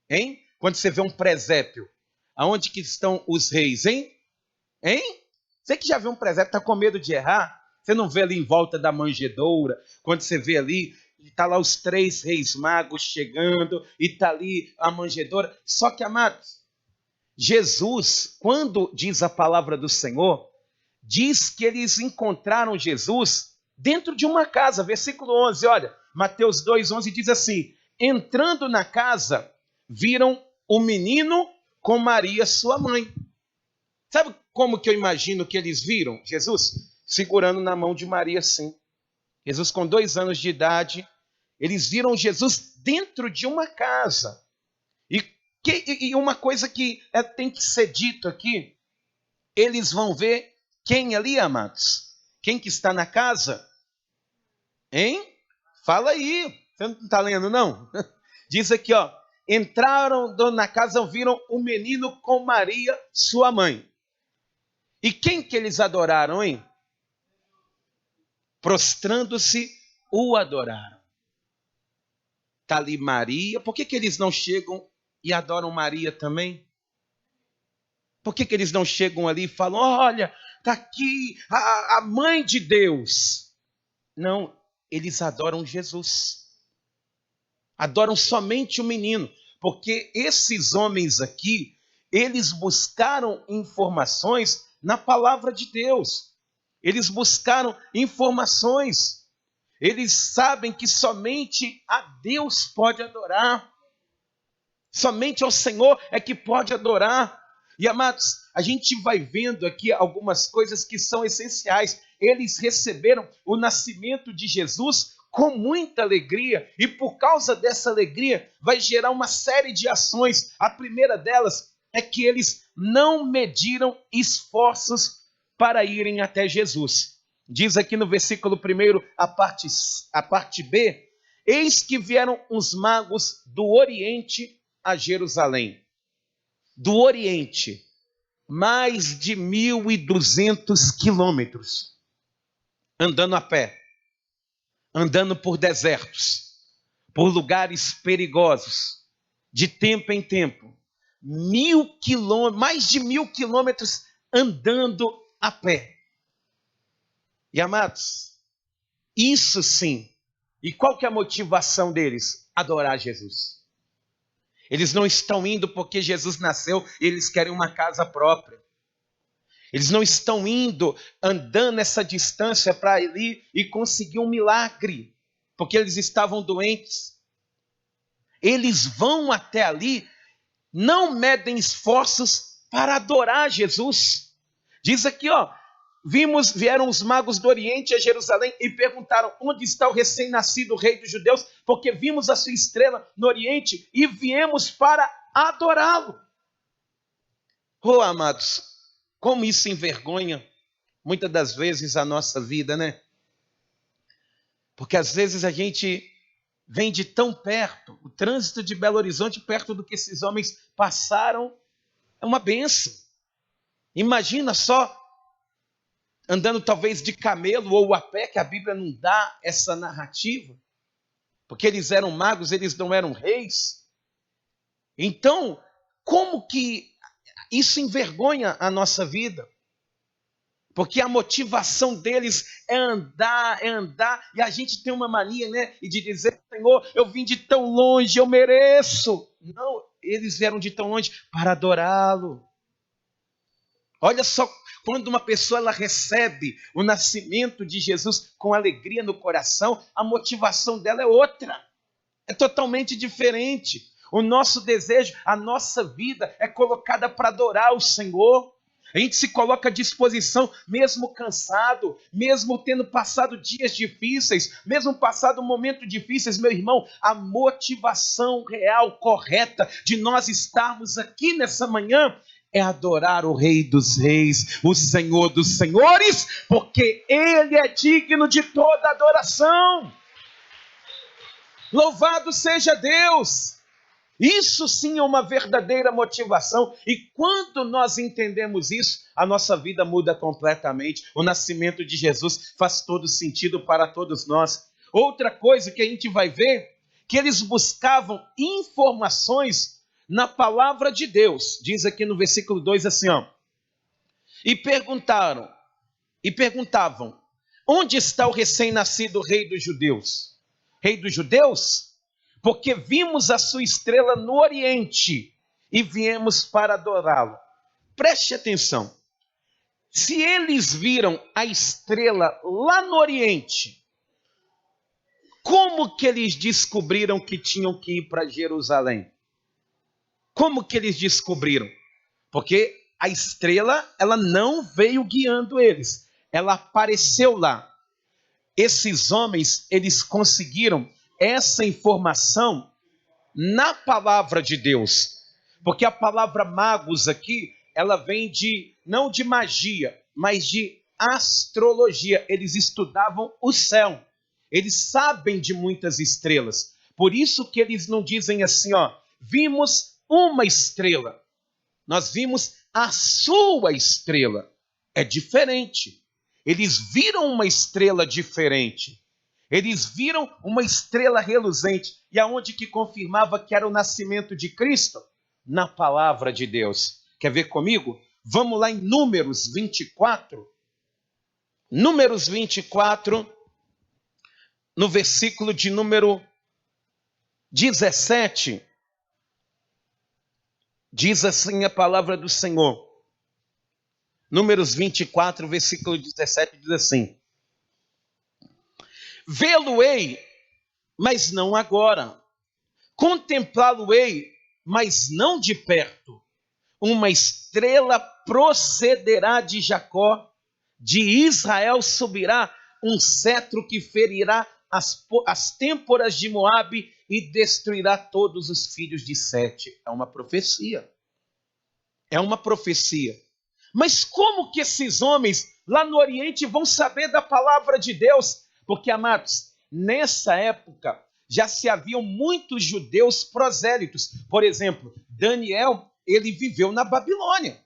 Hein? Quando você vê um presépio, aonde que estão os reis, hein? Hein? Você que já viu um presépio, está com medo de errar? Você não vê ali em volta da manjedoura, quando você vê ali, está lá os 3 reis magos chegando, e está ali a manjedoura. Só que, amados, Jesus, quando diz a palavra do Senhor, diz que eles encontraram Jesus dentro de uma casa. Versículo 11, olha, Mateus 2,11 diz assim: entrando na casa, viram o menino com Maria, sua mãe. Sabe como que eu imagino que eles viram Jesus? Segurando na mão de Maria, assim. Jesus com 2 anos de idade, eles viram Jesus dentro de uma casa. E uma coisa que tem que ser dito aqui, eles vão ver quem ali, amados? Quem que está na casa? Hein? Fala aí. Você não está lendo, não? Diz aqui, ó. Entraram na casa, viram o menino com Maria, sua mãe. E quem que eles adoraram, hein? Prostrando-se, o adoraram. Está ali Maria. Por que eles não chegam e adoram Maria também? Por que eles não chegam ali e falam: olha, está aqui a mãe de Deus? Não, eles adoram Jesus. Adoram somente o menino. Porque esses homens aqui, eles buscaram informações na palavra de Deus. Eles buscaram informações. Eles sabem que somente a Deus pode adorar. Somente ao Senhor é que pode adorar. E, amados, a gente vai vendo aqui algumas coisas que são essenciais. Eles receberam o nascimento de Jesus com muita alegria. E por causa dessa alegria, vai gerar uma série de ações. A primeira delas é que eles não mediram esforços para irem até Jesus. Diz aqui no versículo 1, a parte B: eis que vieram os magos do Oriente a Jerusalém. Do Oriente, mais de 1.200 quilômetros, andando a pé, andando por desertos, por lugares perigosos, de tempo em tempo, mais de 1.000 quilômetros andando a pé. E, amados, isso sim. E qual que é a motivação deles? Adorar Jesus. Eles não estão indo porque Jesus nasceu e eles querem uma casa própria. Eles não estão indo, andando essa distância para ir e conseguir um milagre, porque eles estavam doentes. Eles vão até ali, não medem esforços para adorar Jesus. Diz aqui, ó, vieram os magos do Oriente a Jerusalém e perguntaram: onde está o recém-nascido rei dos judeus? Porque vimos a sua estrela no Oriente e viemos para adorá-lo. Oh, amados, como isso envergonha muitas das vezes a nossa vida, né? Porque às vezes a gente vem de tão perto, o trânsito de Belo Horizonte, perto do que esses homens passaram, é uma bênção. Imagina só, andando talvez de camelo ou a pé, que a Bíblia não dá essa narrativa, porque eles eram magos, eles não eram reis. Então, como que isso envergonha a nossa vida? Porque a motivação deles é andar, e a gente tem uma mania, né, de dizer: Senhor, eu vim de tão longe, eu mereço. Não, eles vieram de tão longe para adorá-lo. Olha só, quando uma pessoa ela recebe o nascimento de Jesus com alegria no coração, a motivação dela é outra, é totalmente diferente. O nosso desejo, a nossa vida é colocada para adorar o Senhor. A gente se coloca à disposição, mesmo cansado, mesmo tendo passado dias difíceis, mesmo passado momentos difíceis, meu irmão, a motivação real, correta de nós estarmos aqui nessa manhã é adorar o Rei dos Reis, o Senhor dos Senhores, porque Ele é digno de toda adoração. Louvado seja Deus! Isso sim é uma verdadeira motivação, e quando nós entendemos isso, a nossa vida muda completamente. O nascimento de Jesus faz todo sentido para todos nós. Outra coisa que a gente vai ver, que eles buscavam informações na palavra de Deus. Diz aqui no versículo 2 assim, ó: e perguntavam, onde está o recém-nascido rei dos judeus? Rei dos judeus? Porque vimos a sua estrela no Oriente e viemos para adorá-lo. Preste atenção. Se eles viram a estrela lá no Oriente, como que eles descobriram que tinham que ir para Jerusalém? Como que eles descobriram? Porque a estrela, ela não veio guiando eles. Ela apareceu lá. Esses homens, eles conseguiram essa informação na palavra de Deus, porque a palavra magos aqui, ela vem não de magia, mas de astrologia. Eles estudavam o céu, eles sabem de muitas estrelas, por isso que eles não dizem assim, ó, vimos uma estrela, nós vimos a sua estrela. É diferente, eles viram uma estrela diferente. Eles viram uma estrela reluzente. E aonde que confirmava que era o nascimento de Cristo? Na palavra de Deus. Quer ver comigo? Vamos lá em Números 24. Números 24, no versículo de número 17. Diz assim a palavra do Senhor. Números 24, versículo 17, diz assim: vê-lo-ei, mas não agora. Contemplá-lo-ei, mas não de perto. Uma estrela procederá de Jacó, de Israel subirá um cetro que ferirá as têmporas de Moabe e destruirá todos os filhos de Sete. É uma profecia. É uma profecia. Mas como que esses homens lá no Oriente vão saber da palavra de Deus? Porque, amados, nessa época já se haviam muitos judeus prosélitos. Por exemplo, Daniel, ele viveu na Babilônia.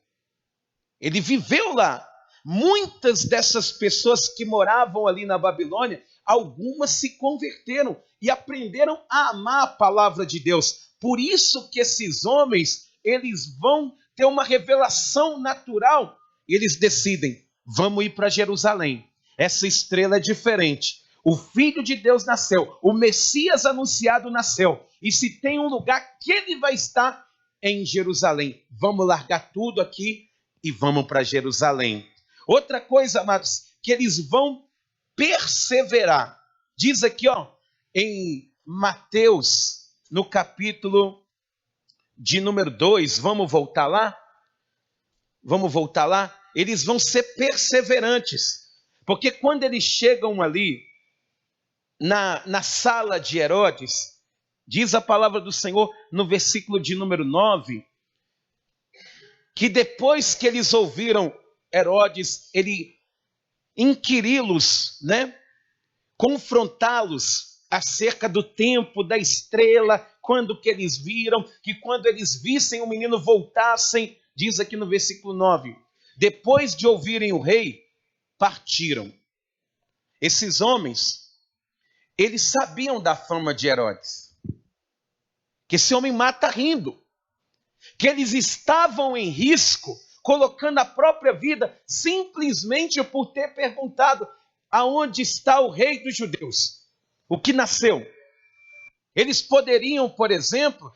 Ele viveu lá. Muitas dessas pessoas que moravam ali na Babilônia, algumas se converteram e aprenderam a amar a palavra de Deus. Por isso que esses homens, eles vão ter uma revelação natural. E eles decidem, vamos ir para Jerusalém. Essa estrela é diferente. O Filho de Deus nasceu. O Messias anunciado nasceu. E se tem um lugar que ele vai estar, é em Jerusalém. Vamos largar tudo aqui e vamos para Jerusalém. Outra coisa, amados, que eles vão perseverar. Diz aqui, ó, em Mateus, no capítulo de número 2, vamos voltar lá? Vamos voltar lá? eles vão ser perseverantes, porque quando eles chegam ali na sala de Herodes, diz a palavra do Senhor no versículo de número 9, que depois que eles ouviram Herodes, ele inquiri-los, né? Confrontá-los acerca do tempo, da estrela, quando que eles viram, que quando eles vissem o menino voltassem, diz aqui no versículo 9, depois de ouvirem o rei, partiram. Esses homens, eles sabiam da fama de Herodes, que esse homem mata rindo, que eles estavam em risco, colocando a própria vida, simplesmente por ter perguntado aonde está o rei dos judeus, o que nasceu. Eles poderiam, por exemplo,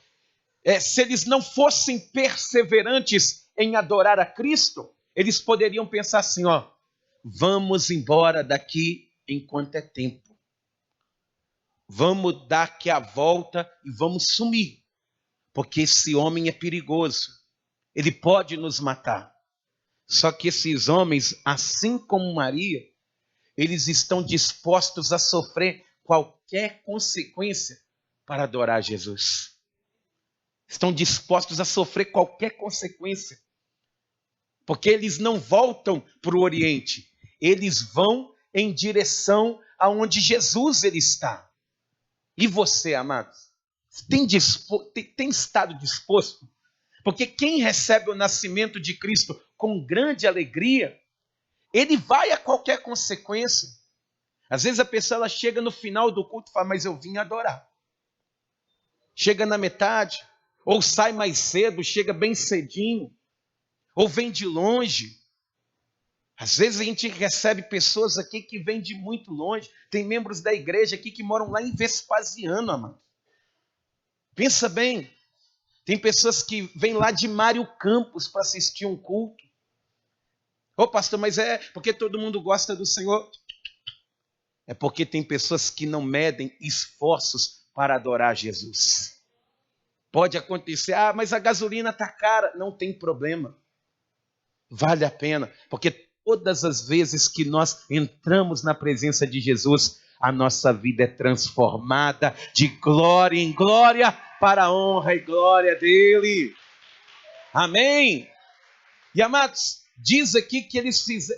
se eles não fossem perseverantes em adorar a Cristo, eles poderiam pensar assim, vamos embora daqui enquanto é tempo. Vamos dar aqui a volta e vamos sumir, porque esse homem é perigoso, ele pode nos matar. Só que esses homens, assim como Maria, eles estão dispostos a sofrer qualquer consequência para adorar Jesus. Estão dispostos a sofrer qualquer consequência, porque eles não voltam para o Oriente, eles vão em direção aonde Jesus ele está. E você, amados, tem estado disposto? Porque quem recebe o nascimento de Cristo com grande alegria, ele vai a qualquer consequência. Às vezes a pessoa ela chega no final do culto e fala, mas eu vim adorar. Chega na metade, ou sai mais cedo, chega bem cedinho, ou vem de longe. Às vezes a gente recebe pessoas aqui que vêm de muito longe. Tem membros da igreja aqui que moram lá em Vespasiano, amado. Pensa bem, tem pessoas que vêm lá de Mário Campos para assistir um culto. Ô pastor, mas é porque todo mundo gosta do Senhor? É porque tem pessoas que não medem esforços para adorar Jesus. Pode acontecer, mas a gasolina está cara. Não tem problema. Vale a pena, porque todas as vezes que nós entramos na presença de Jesus, a nossa vida é transformada de glória em glória para a honra e glória dele. Amém? E amados, diz aqui que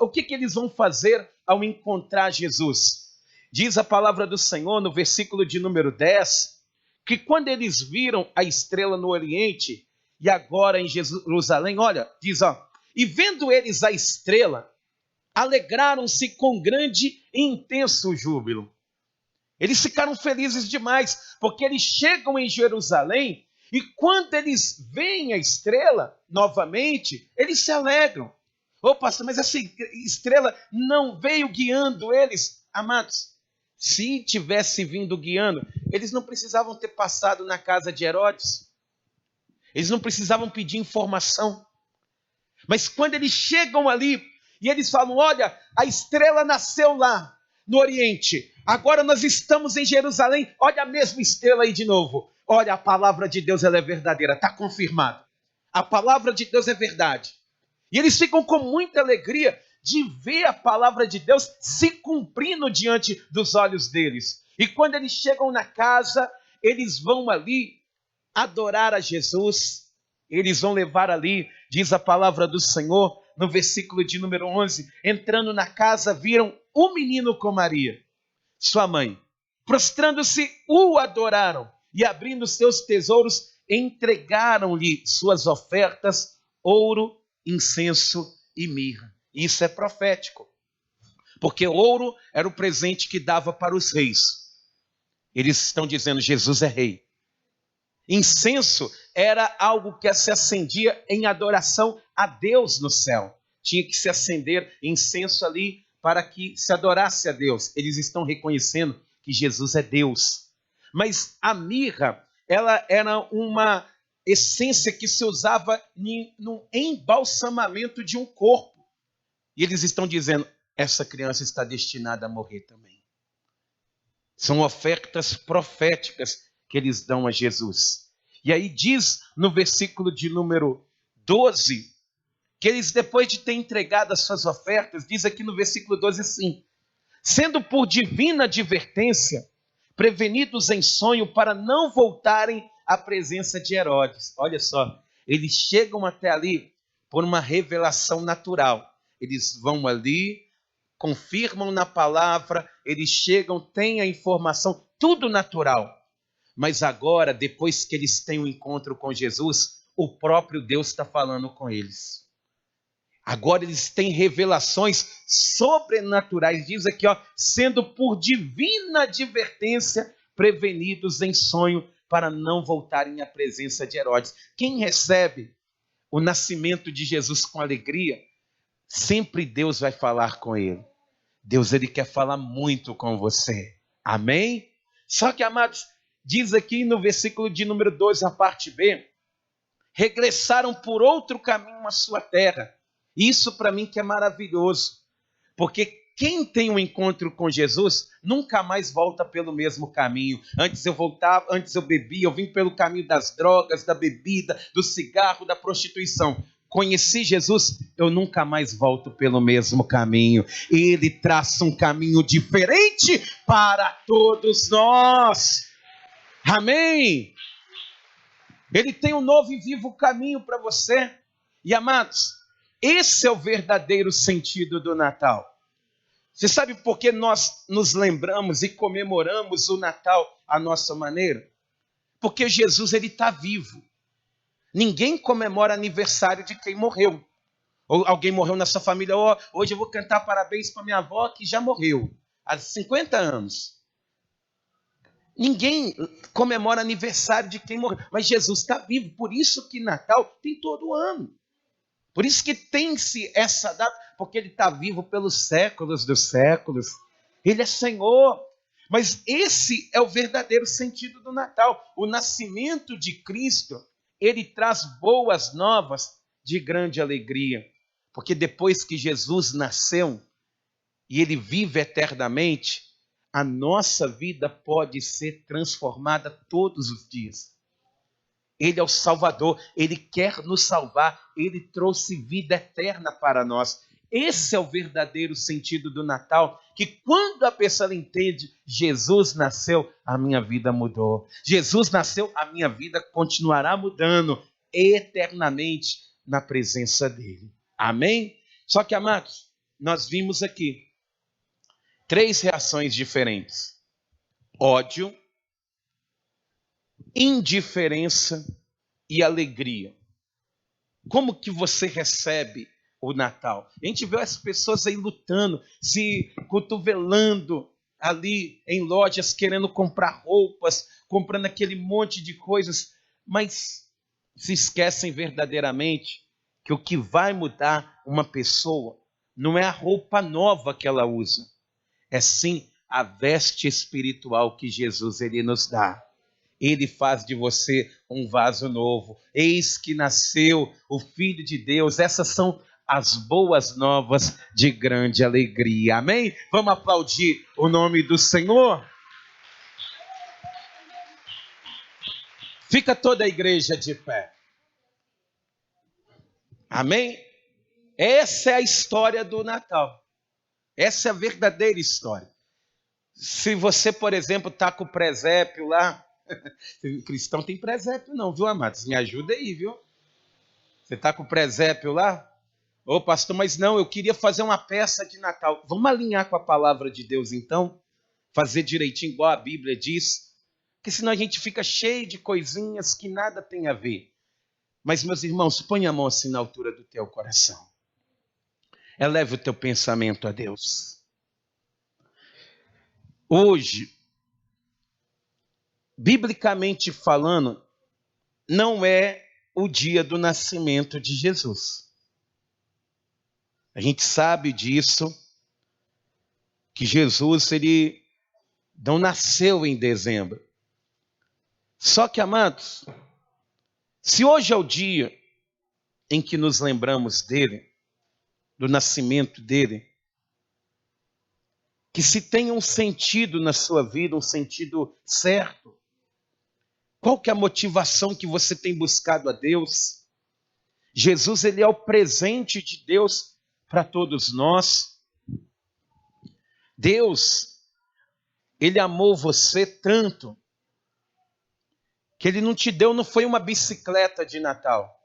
o que eles vão fazer ao encontrar Jesus? Diz a palavra do Senhor no versículo de número 10, que quando eles viram a estrela no Oriente e agora em Jerusalém, olha, diz, e vendo eles a estrela, alegraram-se com grande e intenso júbilo. Eles ficaram felizes demais, porque eles chegam em Jerusalém e quando eles veem a estrela novamente, eles se alegram. Ô pastor, mas essa estrela não veio guiando eles. Amados, se tivesse vindo guiando, eles não precisavam ter passado na casa de Herodes. Eles não precisavam pedir informação. Mas quando eles chegam ali e eles falam, olha, a estrela nasceu lá no Oriente. Agora nós estamos em Jerusalém. Olha a mesma estrela aí de novo. Olha, a palavra de Deus ela é verdadeira. Está confirmado. A palavra de Deus é verdade. E eles ficam com muita alegria de ver a palavra de Deus se cumprindo diante dos olhos deles. E quando eles chegam na casa, eles vão ali adorar a Jesus. Eles vão levar ali, diz a palavra do Senhor, no versículo de número 11, entrando na casa, viram o menino com Maria, sua mãe. Prostrando-se, o adoraram e abrindo seus tesouros, entregaram-lhe suas ofertas, ouro, incenso e mirra. Isso é profético, porque ouro era o presente que dava para os reis. Eles estão dizendo, Jesus é rei. Incenso era algo que se acendia em adoração a Deus no céu. Tinha que se acender incenso ali para que se adorasse a Deus. Eles estão reconhecendo que Jesus é Deus. Mas a mirra, ela era uma essência que se usava no embalsamamento de um corpo. E eles estão dizendo, essa criança está destinada a morrer também. São ofertas proféticas que eles dão a Jesus. E aí diz no versículo de número 12, que eles, depois de ter entregado as suas ofertas, diz aqui no versículo 12 assim: sendo por divina advertência, prevenidos em sonho para não voltarem à presença de Herodes. Olha só, eles chegam até ali por uma revelação natural. Eles vão ali, confirmam na palavra, eles chegam, têm a informação, tudo natural. Mas agora, depois que eles têm um encontro com Jesus, o próprio Deus está falando com eles. Agora eles têm revelações sobrenaturais. Diz aqui, ó, sendo por divina advertência prevenidos em sonho para não voltarem à presença de Herodes. Quem recebe o nascimento de Jesus com alegria, sempre Deus vai falar com ele. Deus, ele quer falar muito com você. Amém? Só que, amados, diz aqui no versículo de número 12, a parte B, regressaram por outro caminho à sua terra. Isso para mim que é maravilhoso, porque quem tem um encontro com Jesus nunca mais volta pelo mesmo caminho. Antes eu voltava, antes eu bebia, eu vim pelo caminho das drogas, da bebida, do cigarro, da prostituição. Conheci Jesus, eu nunca mais volto pelo mesmo caminho. Ele traça um caminho diferente para todos nós. Amém? Ele tem um novo e vivo caminho para você. E amados, esse é o verdadeiro sentido do Natal. Você sabe por que nós nos lembramos e comemoramos o Natal à nossa maneira? Porque Jesus, ele está vivo. Ninguém comemora aniversário de quem morreu. Ou alguém morreu na sua família, oh, hoje eu vou cantar parabéns para minha avó que já morreu há 50 anos. Ninguém comemora aniversário de quem morreu, mas Jesus está vivo, por isso que Natal tem todo ano. Por isso que tem-se essa data, porque ele está vivo pelos séculos dos séculos. Ele é Senhor. Mas esse é o verdadeiro sentido do Natal. O nascimento de Cristo, ele traz boas novas de grande alegria. Porque depois que Jesus nasceu e ele vive eternamente, a nossa vida pode ser transformada todos os dias. Ele é o Salvador, ele quer nos salvar, ele trouxe vida eterna para nós. Esse é o verdadeiro sentido do Natal, que quando a pessoa entende, Jesus nasceu, a minha vida mudou. Jesus nasceu, a minha vida continuará mudando eternamente na presença dele. Amém? Só que, amados, nós vimos aqui 3 reações diferentes: ódio, indiferença e alegria. Como que você recebe o Natal? A gente vê as pessoas aí lutando, se cotovelando ali em lojas, querendo comprar roupas, comprando aquele monte de coisas, mas se esquecem verdadeiramente que o que vai mudar uma pessoa não é a roupa nova que ela usa, é sim a veste espiritual que Jesus ele nos dá. Ele faz de você um vaso novo. Eis que nasceu o Filho de Deus. Essas são as boas novas de grande alegria. Amém? Vamos aplaudir o nome do Senhor? Fica toda a igreja de pé. Amém? Essa é a história do Natal. Essa é a verdadeira história. Se você, por exemplo, está com o presépio lá, cristão tem presépio não, viu, amados? Me ajuda aí, viu? Você está com o presépio lá? Ô, pastor, mas não, eu queria fazer uma peça de Natal. Vamos alinhar com a palavra de Deus, então? Fazer direitinho, igual a Bíblia diz? Porque senão a gente fica cheio de coisinhas que nada tem a ver. Mas, meus irmãos, põe a mão assim na altura do teu coração. Eleve o teu pensamento a Deus. Hoje, biblicamente falando, não é o dia do nascimento de Jesus. A gente sabe disso, que Jesus ele não nasceu em dezembro. Só que, amados, se hoje é o dia em que nos lembramos dele, do nascimento dele, que se tenha um sentido na sua vida, um sentido certo. Qual que é a motivação que você tem buscado a Deus? Jesus, ele é o presente de Deus para todos nós. Deus, ele amou você tanto que ele não te deu, não foi uma bicicleta de Natal.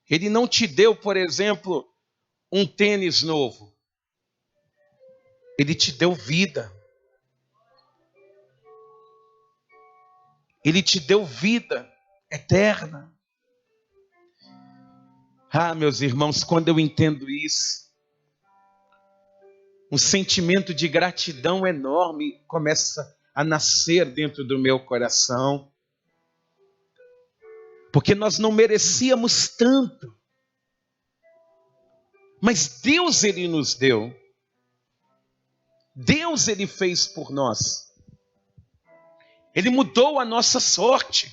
Ele não te deu, por exemplo, um tênis novo. Ele te deu vida. Ele te deu vida eterna. Ah, meus irmãos, quando eu entendo isso, um sentimento de gratidão enorme começa a nascer dentro do meu coração. Porque nós não merecíamos tanto. Mas Deus, ele nos deu. Deus, ele fez por nós. Ele mudou a nossa sorte.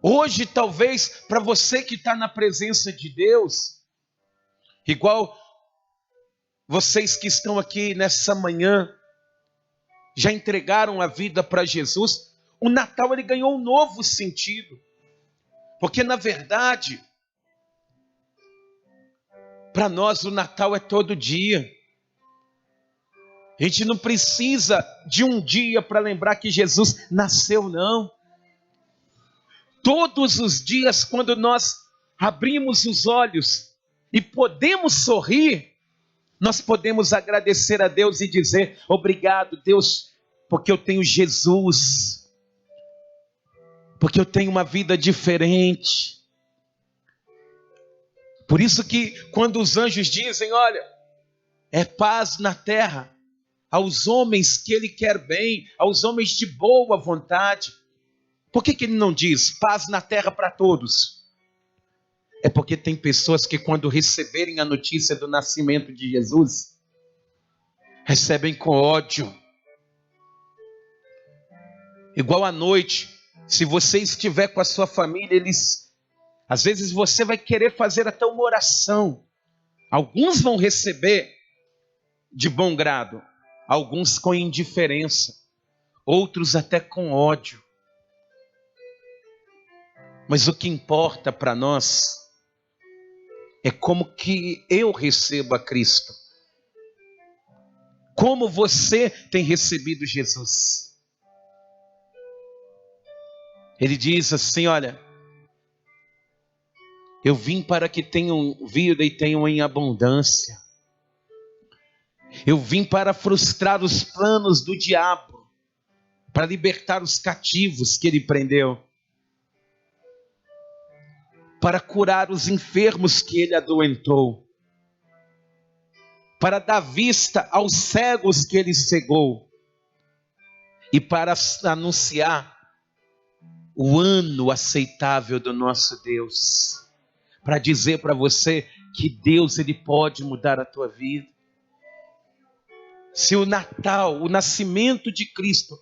Hoje, talvez, para você que está na presença de Deus, igual vocês que estão aqui nessa manhã, já entregaram a vida para Jesus, o Natal ele ganhou um novo sentido. Porque, na verdade, para nós o Natal é todo dia. A gente não precisa de um dia para lembrar que Jesus nasceu, não. Todos os dias, quando nós abrimos os olhos e podemos sorrir, nós podemos agradecer a Deus e dizer: obrigado, Deus, porque eu tenho Jesus, porque eu tenho uma vida diferente. Por isso que quando os anjos dizem, olha, é paz na terra, aos homens que ele quer bem, aos homens de boa vontade. Por que ele não diz paz na terra para todos? É porque tem pessoas que quando receberem a notícia do nascimento de Jesus, recebem com ódio. Igual à noite, se você estiver com a sua família, às vezes você vai querer fazer até uma oração. Alguns vão receber de bom grado, alguns com indiferença, outros até com ódio. Mas o que importa para nós é como que eu recebo a Cristo. Como você tem recebido Jesus. Ele diz assim, olha, eu vim para que tenham vida e tenham em abundância. Eu vim para frustrar os planos do diabo, para libertar os cativos que ele prendeu, para curar os enfermos que ele adoentou, para dar vista aos cegos que ele cegou, e para anunciar o ano aceitável do nosso Deus, para dizer para você que Deus ele pode mudar a tua vida. Se o Natal, o nascimento de Cristo,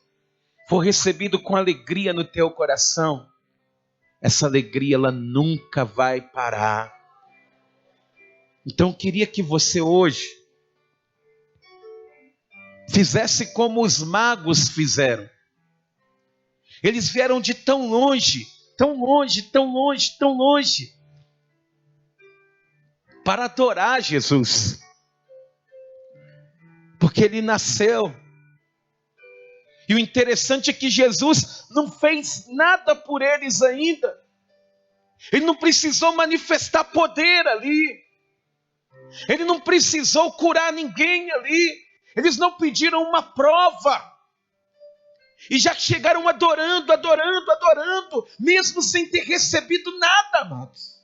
for recebido com alegria no teu coração, essa alegria ela nunca vai parar. Então eu queria que você hoje fizesse como os magos fizeram. Eles vieram de tão longe, tão longe, tão longe, tão longe, para adorar Jesus. Porque ele nasceu. E o interessante é que Jesus não fez nada por eles ainda. Ele não precisou manifestar poder ali. Ele não precisou curar ninguém ali. Eles não pediram uma prova. E já chegaram adorando, adorando, adorando, mesmo sem ter recebido nada, amados.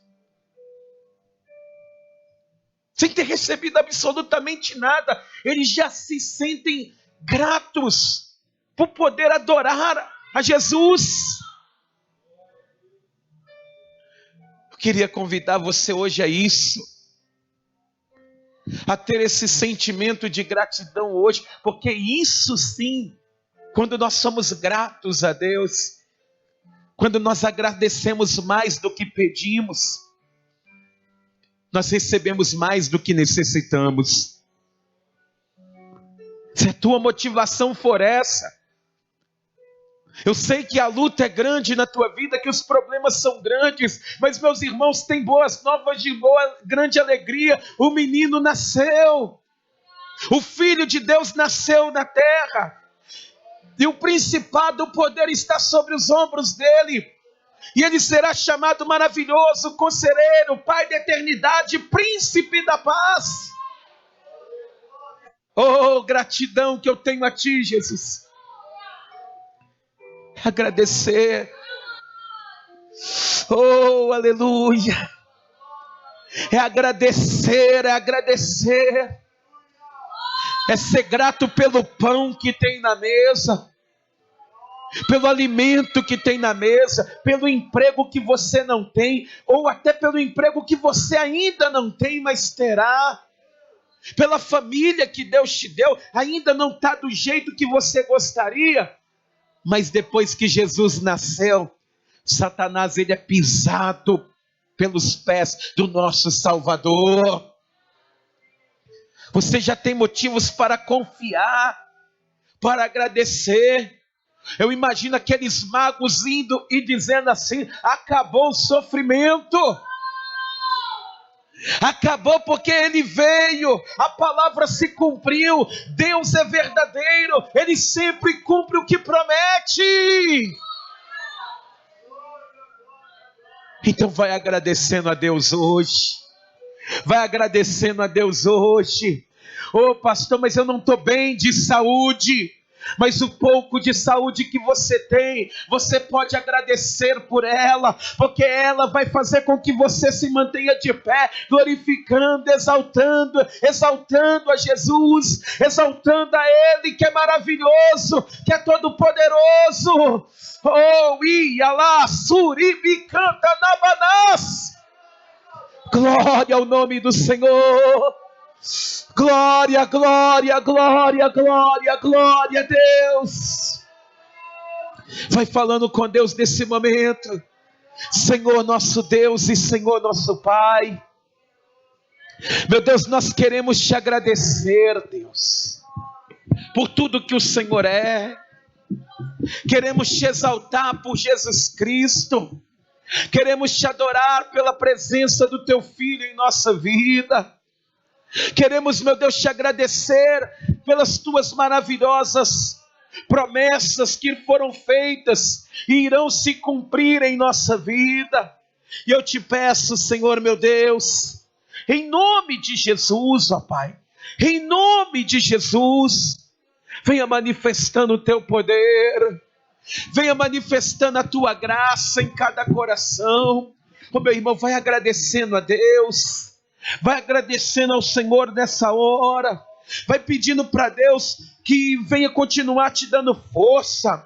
Sem ter recebido absolutamente nada. Eles já se sentem gratos por poder adorar a Jesus. Eu queria convidar você hoje a isso. A ter esse sentimento de gratidão hoje. Porque isso sim, quando nós somos gratos a Deus, quando nós agradecemos mais do que pedimos, nós recebemos mais do que necessitamos. Se a tua motivação for essa, Eu sei que a luta é grande na tua vida, que os problemas são grandes, mas meus irmãos, tem boas novas de grande alegria. O menino nasceu, o Filho de Deus nasceu na terra, e o principado, o poder está sobre os ombros dele, e ele será chamado maravilhoso, conselheiro, Pai da eternidade, príncipe da paz. Oh, gratidão que eu tenho a ti, Jesus. Agradecer. Oh, aleluia. É agradecer, é agradecer. É ser grato pelo pão que tem na mesa, pelo alimento que tem na mesa, pelo emprego que você não tem, ou até pelo emprego que você ainda não tem, mas terá. Pela família que Deus te deu, ainda não está do jeito que você gostaria, mas depois que Jesus nasceu, Satanás ele é pisado pelos pés do nosso Salvador. Você já tem motivos para confiar, para agradecer. Eu imagino aqueles magos indo e dizendo assim: acabou o sofrimento. Acabou porque ele veio, a palavra se cumpriu. Deus é verdadeiro, ele sempre cumpre o que promete. Então vai agradecendo a Deus hoje. Vai agradecendo a Deus hoje. Ô pastor, mas eu não estou bem de saúde. Mas o pouco de saúde que você tem, você pode agradecer por ela, porque ela vai fazer com que você se mantenha de pé, glorificando, exaltando a Jesus, exaltando a Ele que é maravilhoso, que é todo poderoso. Oh, ia lá, suribi canta nabanás. Glória ao nome do Senhor. Glória, glória, glória, glória, glória a Deus. Vai falando com Deus nesse momento. Senhor nosso Deus e Senhor nosso Pai, meu Deus, nós queremos te agradecer, Deus, por tudo que o Senhor é. Queremos te exaltar por Jesus Cristo. Queremos te adorar pela presença do teu Filho em nossa vida. Queremos, meu Deus, te agradecer pelas tuas maravilhosas promessas que foram feitas e irão se cumprir em nossa vida. E eu te peço, Senhor, meu Deus, em nome de Jesus, ó Pai, em nome de Jesus, venha manifestando o teu poder, venha manifestando a tua graça em cada coração. Ô meu irmão, vai agradecendo a Deus, vai agradecendo ao Senhor nessa hora, vai pedindo para Deus que venha continuar te dando força.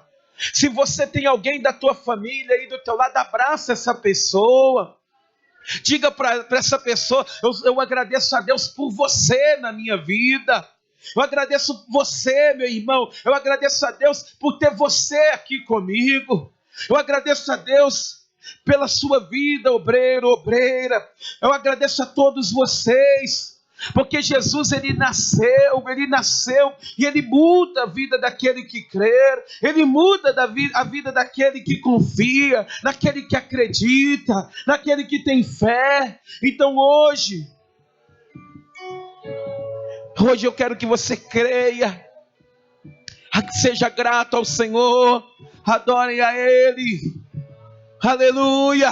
Se você tem alguém da tua família aí do teu lado, abraça essa pessoa, diga para essa pessoa: eu agradeço a Deus por você na minha vida. Eu agradeço você, meu irmão. Eu agradeço a Deus por ter você aqui comigo. Eu agradeço a Deus pela sua vida, obreiro, obreira. Eu agradeço a todos vocês, porque Jesus, ele nasceu e ele muda a vida daquele que crer, ele muda a vida daquele que confia, daquele que acredita, daquele que tem fé. Então hoje eu quero que você creia, seja grato ao Senhor, adore a Ele, aleluia.